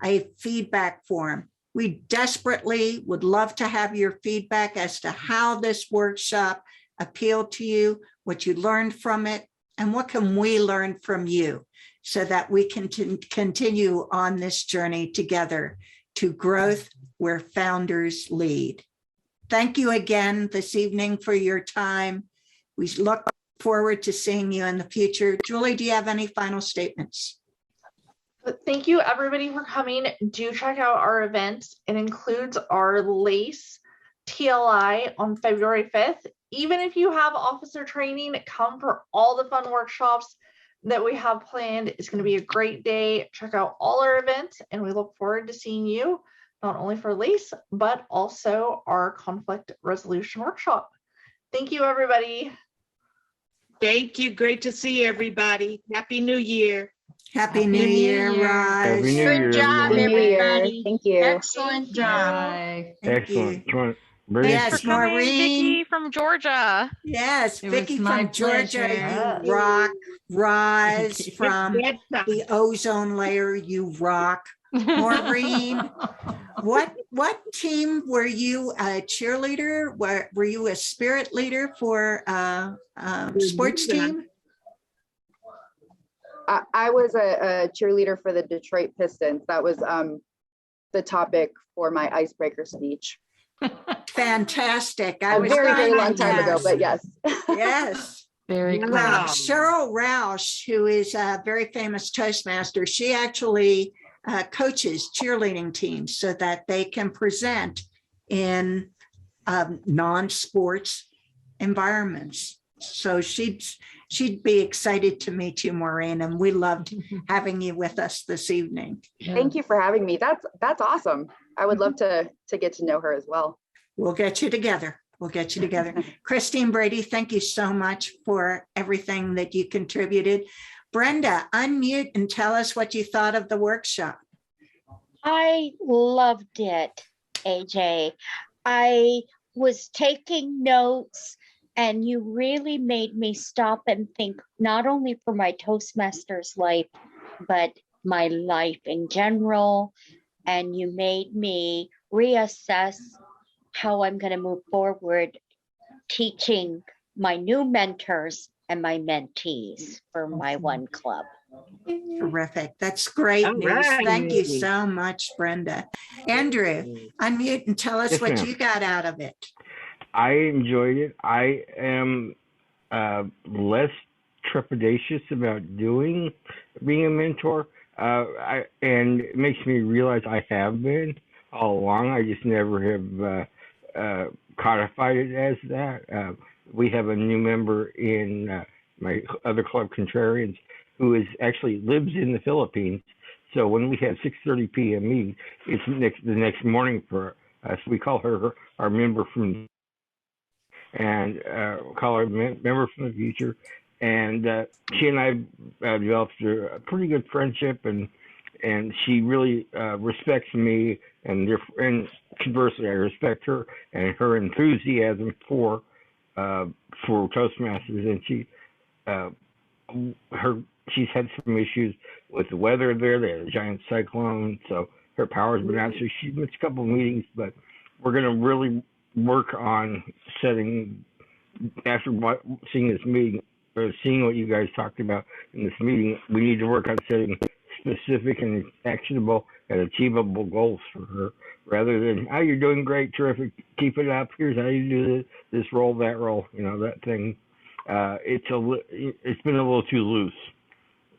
Speaker 2: a feedback form. We desperately would love to have your feedback as to how this workshop appealed to you, what you learned from it, and what can we learn from you. so that we can continue on this journey together to growth where founders lead. Thank you again this evening for your time. We look forward to seeing you in the future. Julie, do you have any final statements?
Speaker 1: Thank you everybody for coming. Do check out our event. It includes our LACE TLI on February 5th. Even if you have officer training, come for all the fun workshops that we have planned. It's going to be a great day. Check out all our events, and we look forward to seeing you not only for LACE, but also our conflict resolution workshop. Thank you, everybody.
Speaker 3: Thank you. Great to see everybody. Happy New Year.
Speaker 2: Happy New Year, Roz.
Speaker 8: Happy New
Speaker 10: Good
Speaker 8: Year,
Speaker 10: job,
Speaker 8: everyone.
Speaker 7: New Year.
Speaker 10: everybody.
Speaker 7: Thank you.
Speaker 10: Excellent job.
Speaker 5: Bye.
Speaker 2: Thank
Speaker 8: Excellent.
Speaker 2: you.
Speaker 8: Come on. Very
Speaker 2: Yes,
Speaker 4: Thanks for
Speaker 8: interesting.
Speaker 4: coming,
Speaker 2: Maureen.
Speaker 4: Vicky from Georgia.
Speaker 2: Yes,
Speaker 5: It was
Speaker 2: Vicky
Speaker 5: my
Speaker 2: from Georgia,
Speaker 5: pleasure.
Speaker 2: you rock. Roz
Speaker 5: Thank you.
Speaker 2: from the ozone layer, you rock. Maureen, what team were you? A cheerleader? Were you a spirit leader for sports team?
Speaker 7: I was a cheerleader for the Detroit Pistons. That was the topic for my icebreaker speech.
Speaker 2: Fantastic. I
Speaker 7: A
Speaker 2: was
Speaker 7: very, very
Speaker 2: going
Speaker 7: long
Speaker 2: to
Speaker 7: time ago,
Speaker 2: ask.
Speaker 7: but yes.
Speaker 2: Yes.
Speaker 5: Very cool.
Speaker 2: Well, Cheryl Roush, who is a very famous Toastmaster, she actually coaches cheerleading teams so that they can present in non-sports environments. So she'd be excited to meet you, Maureen, and we loved having you with us this evening.
Speaker 7: Thank you for having me. That's awesome. I would love to get to know her as well.
Speaker 2: We'll get you together. We'll get you together. Christine Brady, thank you so much for everything that you contributed. Brenda, unmute and tell us what you thought of the workshop.
Speaker 11: I loved it, AJ. I was taking notes, and you really made me stop and think, not only for my Toastmasters life, but my life in general. And you made me reassess how I'm going to move forward teaching my new mentors and my mentees for my one club.
Speaker 2: Terrific. That's great
Speaker 3: All
Speaker 2: news. Thank you
Speaker 3: right.
Speaker 2: so much, Brenda. Andrew, unmute and tell us
Speaker 8: Yes,
Speaker 2: what
Speaker 8: ma'am.
Speaker 2: you got out of it.
Speaker 8: I enjoyed it. I am less trepidatious about being a mentor. And it makes me realize I have been all along. I just never have codified it as that. We have a new member in my other club, Contrarians, who actually lives in the Philippines. So when we have 6:30 p.m. meeting, it's the next morning for us. We call her our member from, and call her member from the future. And she and I developed a pretty good friendship, and she really respects me, and conversely, I respect her and her enthusiasm for Toastmasters. And she's had some issues with the weather there. They had a giant cyclone, so her power's been out. So she's missed a couple of meetings, but we're going to really work on setting, after seeing this meeting, or seeing what you guys talked about in this meeting, we need to work on setting specific and actionable and achievable goals for her, rather than, oh, you're doing great, terrific, keep it up, here's how you do this role, that role, that thing. It's been a little too loose.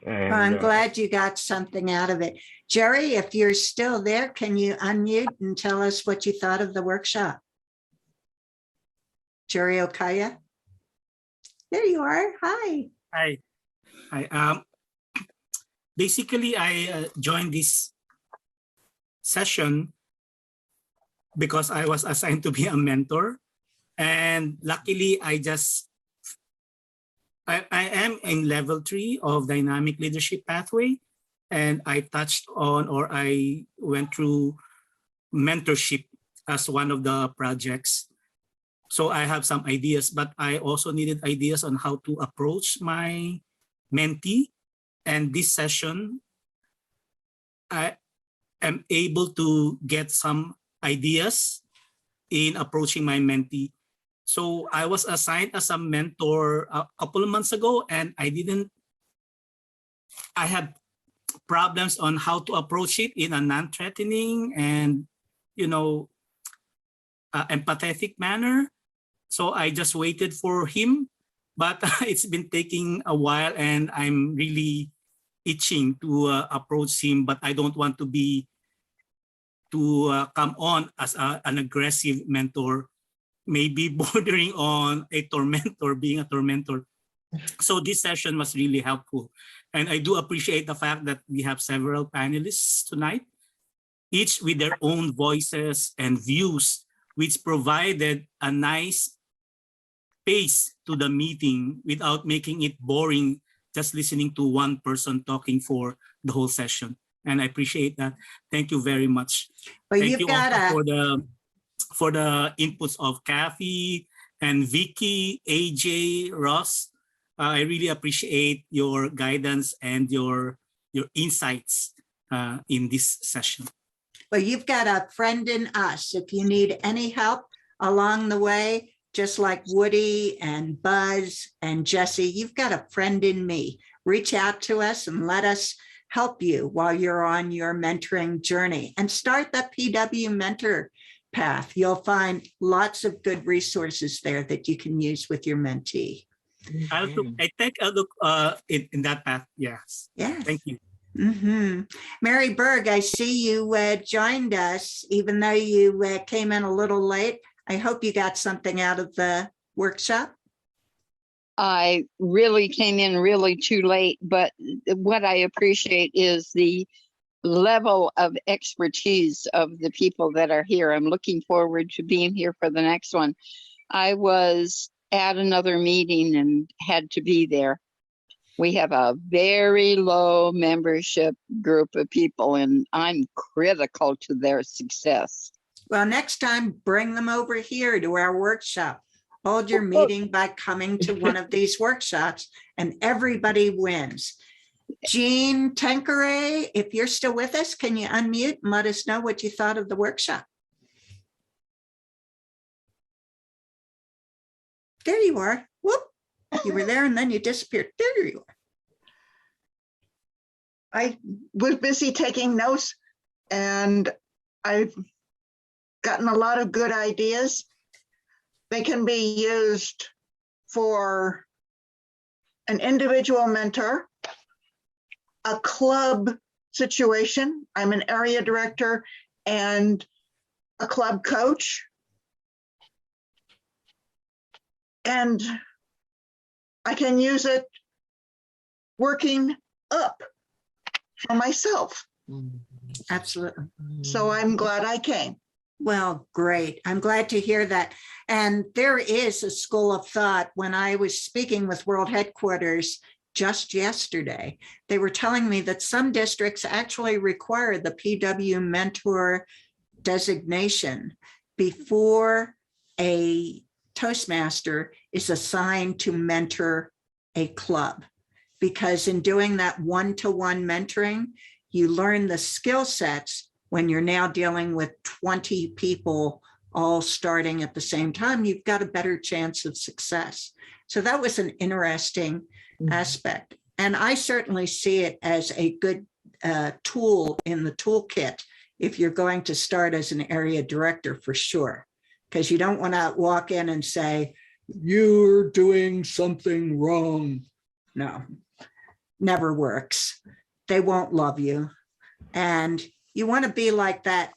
Speaker 8: And,
Speaker 2: I'm glad you got something out of it. Jerry, if you're still there, can you unmute and tell us what you thought of the workshop? Jerry Okaya? There you are. Hi.
Speaker 12: Hi. Basically, I joined this session because I was assigned to be a mentor. And luckily, I am in level 3 of dynamic leadership pathway. And I touched on, or I went through mentorship as one of the projects. So I have some ideas, but I also needed ideas on how to approach my mentee. And this session, I am able to get some ideas in approaching my mentee. So I was assigned as a mentor a couple of months ago, and I didn't I had problems on how to approach it in a non-threatening and, empathetic manner. So I just waited for him, but it's been taking a while and I'm really itching to approach him, but I don't want to come on as an aggressive mentor, maybe bordering on a tormentor, being a tormentor. So this session was really helpful. And I do appreciate the fact that we have several panelists tonight, each with their own voices and views, which provided a nice pace to the meeting without making it boring, just listening to one person talking for the whole session. And I appreciate that. Thank you very much.
Speaker 2: Well,
Speaker 12: Thank
Speaker 2: you've
Speaker 12: you
Speaker 2: got
Speaker 12: also for the inputs of Kathy and Vicky, AJ, Ross. I really appreciate your guidance and your insights in this session.
Speaker 2: Well, you've got a friend in us. If you need any help along the way, just like Woody and Buzz and Jesse, you've got a friend in me. Reach out to us and let us help you while you're on your mentoring journey, and start the PW mentor path. You'll find lots of good resources there that you can use with your mentee.
Speaker 12: I take a look in that path. Yes.
Speaker 2: Yes.
Speaker 12: Thank you.
Speaker 2: Mm-hmm. Mary Berg, I see you joined us, even though you came in a little late. I hope you got something out of the workshop.
Speaker 13: I really came in really too late, but what I appreciate is the level of expertise of the people that are here. I'm looking forward to being here for the next one. I was at another meeting and had to be there. We have a very low membership group of people, and I'm critical to their success.
Speaker 2: Well, next time, bring them over here to our workshop. Hold your meeting by coming to one of these workshops, and everybody wins. Jean Tanqueray, if you're still with us, can you unmute and let us know what you thought of the workshop? There you are. Whoop. You were there and then you disappeared. There you are.
Speaker 6: I was busy taking notes, and I've gotten a lot of good ideas. They can be used for an individual mentor, a club situation. I'm an area director and a club coach. And I can use it working up for myself.
Speaker 2: Absolutely.
Speaker 6: So I'm glad I came.
Speaker 2: Well, great. I'm glad to hear that. And there is a school of thought. When I was speaking with World Headquarters just yesterday, they were telling me that some districts actually require the PW mentor designation before a Toastmaster is assigned to mentor a club, because in doing that one-to-one mentoring, you learn the skill sets when you're now dealing with 20 people all starting at the same time. You've got a better chance of success. So that was an interesting aspect. And I certainly see it as a good tool in the toolkit if you're going to start as an area director, for sure. Because you don't want to walk in and say, you're doing something wrong. No, never works. They won't love you. And you want to be like that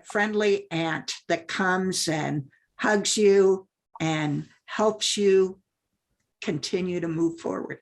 Speaker 2: friendly aunt that comes and hugs you and helps you continue to move forward.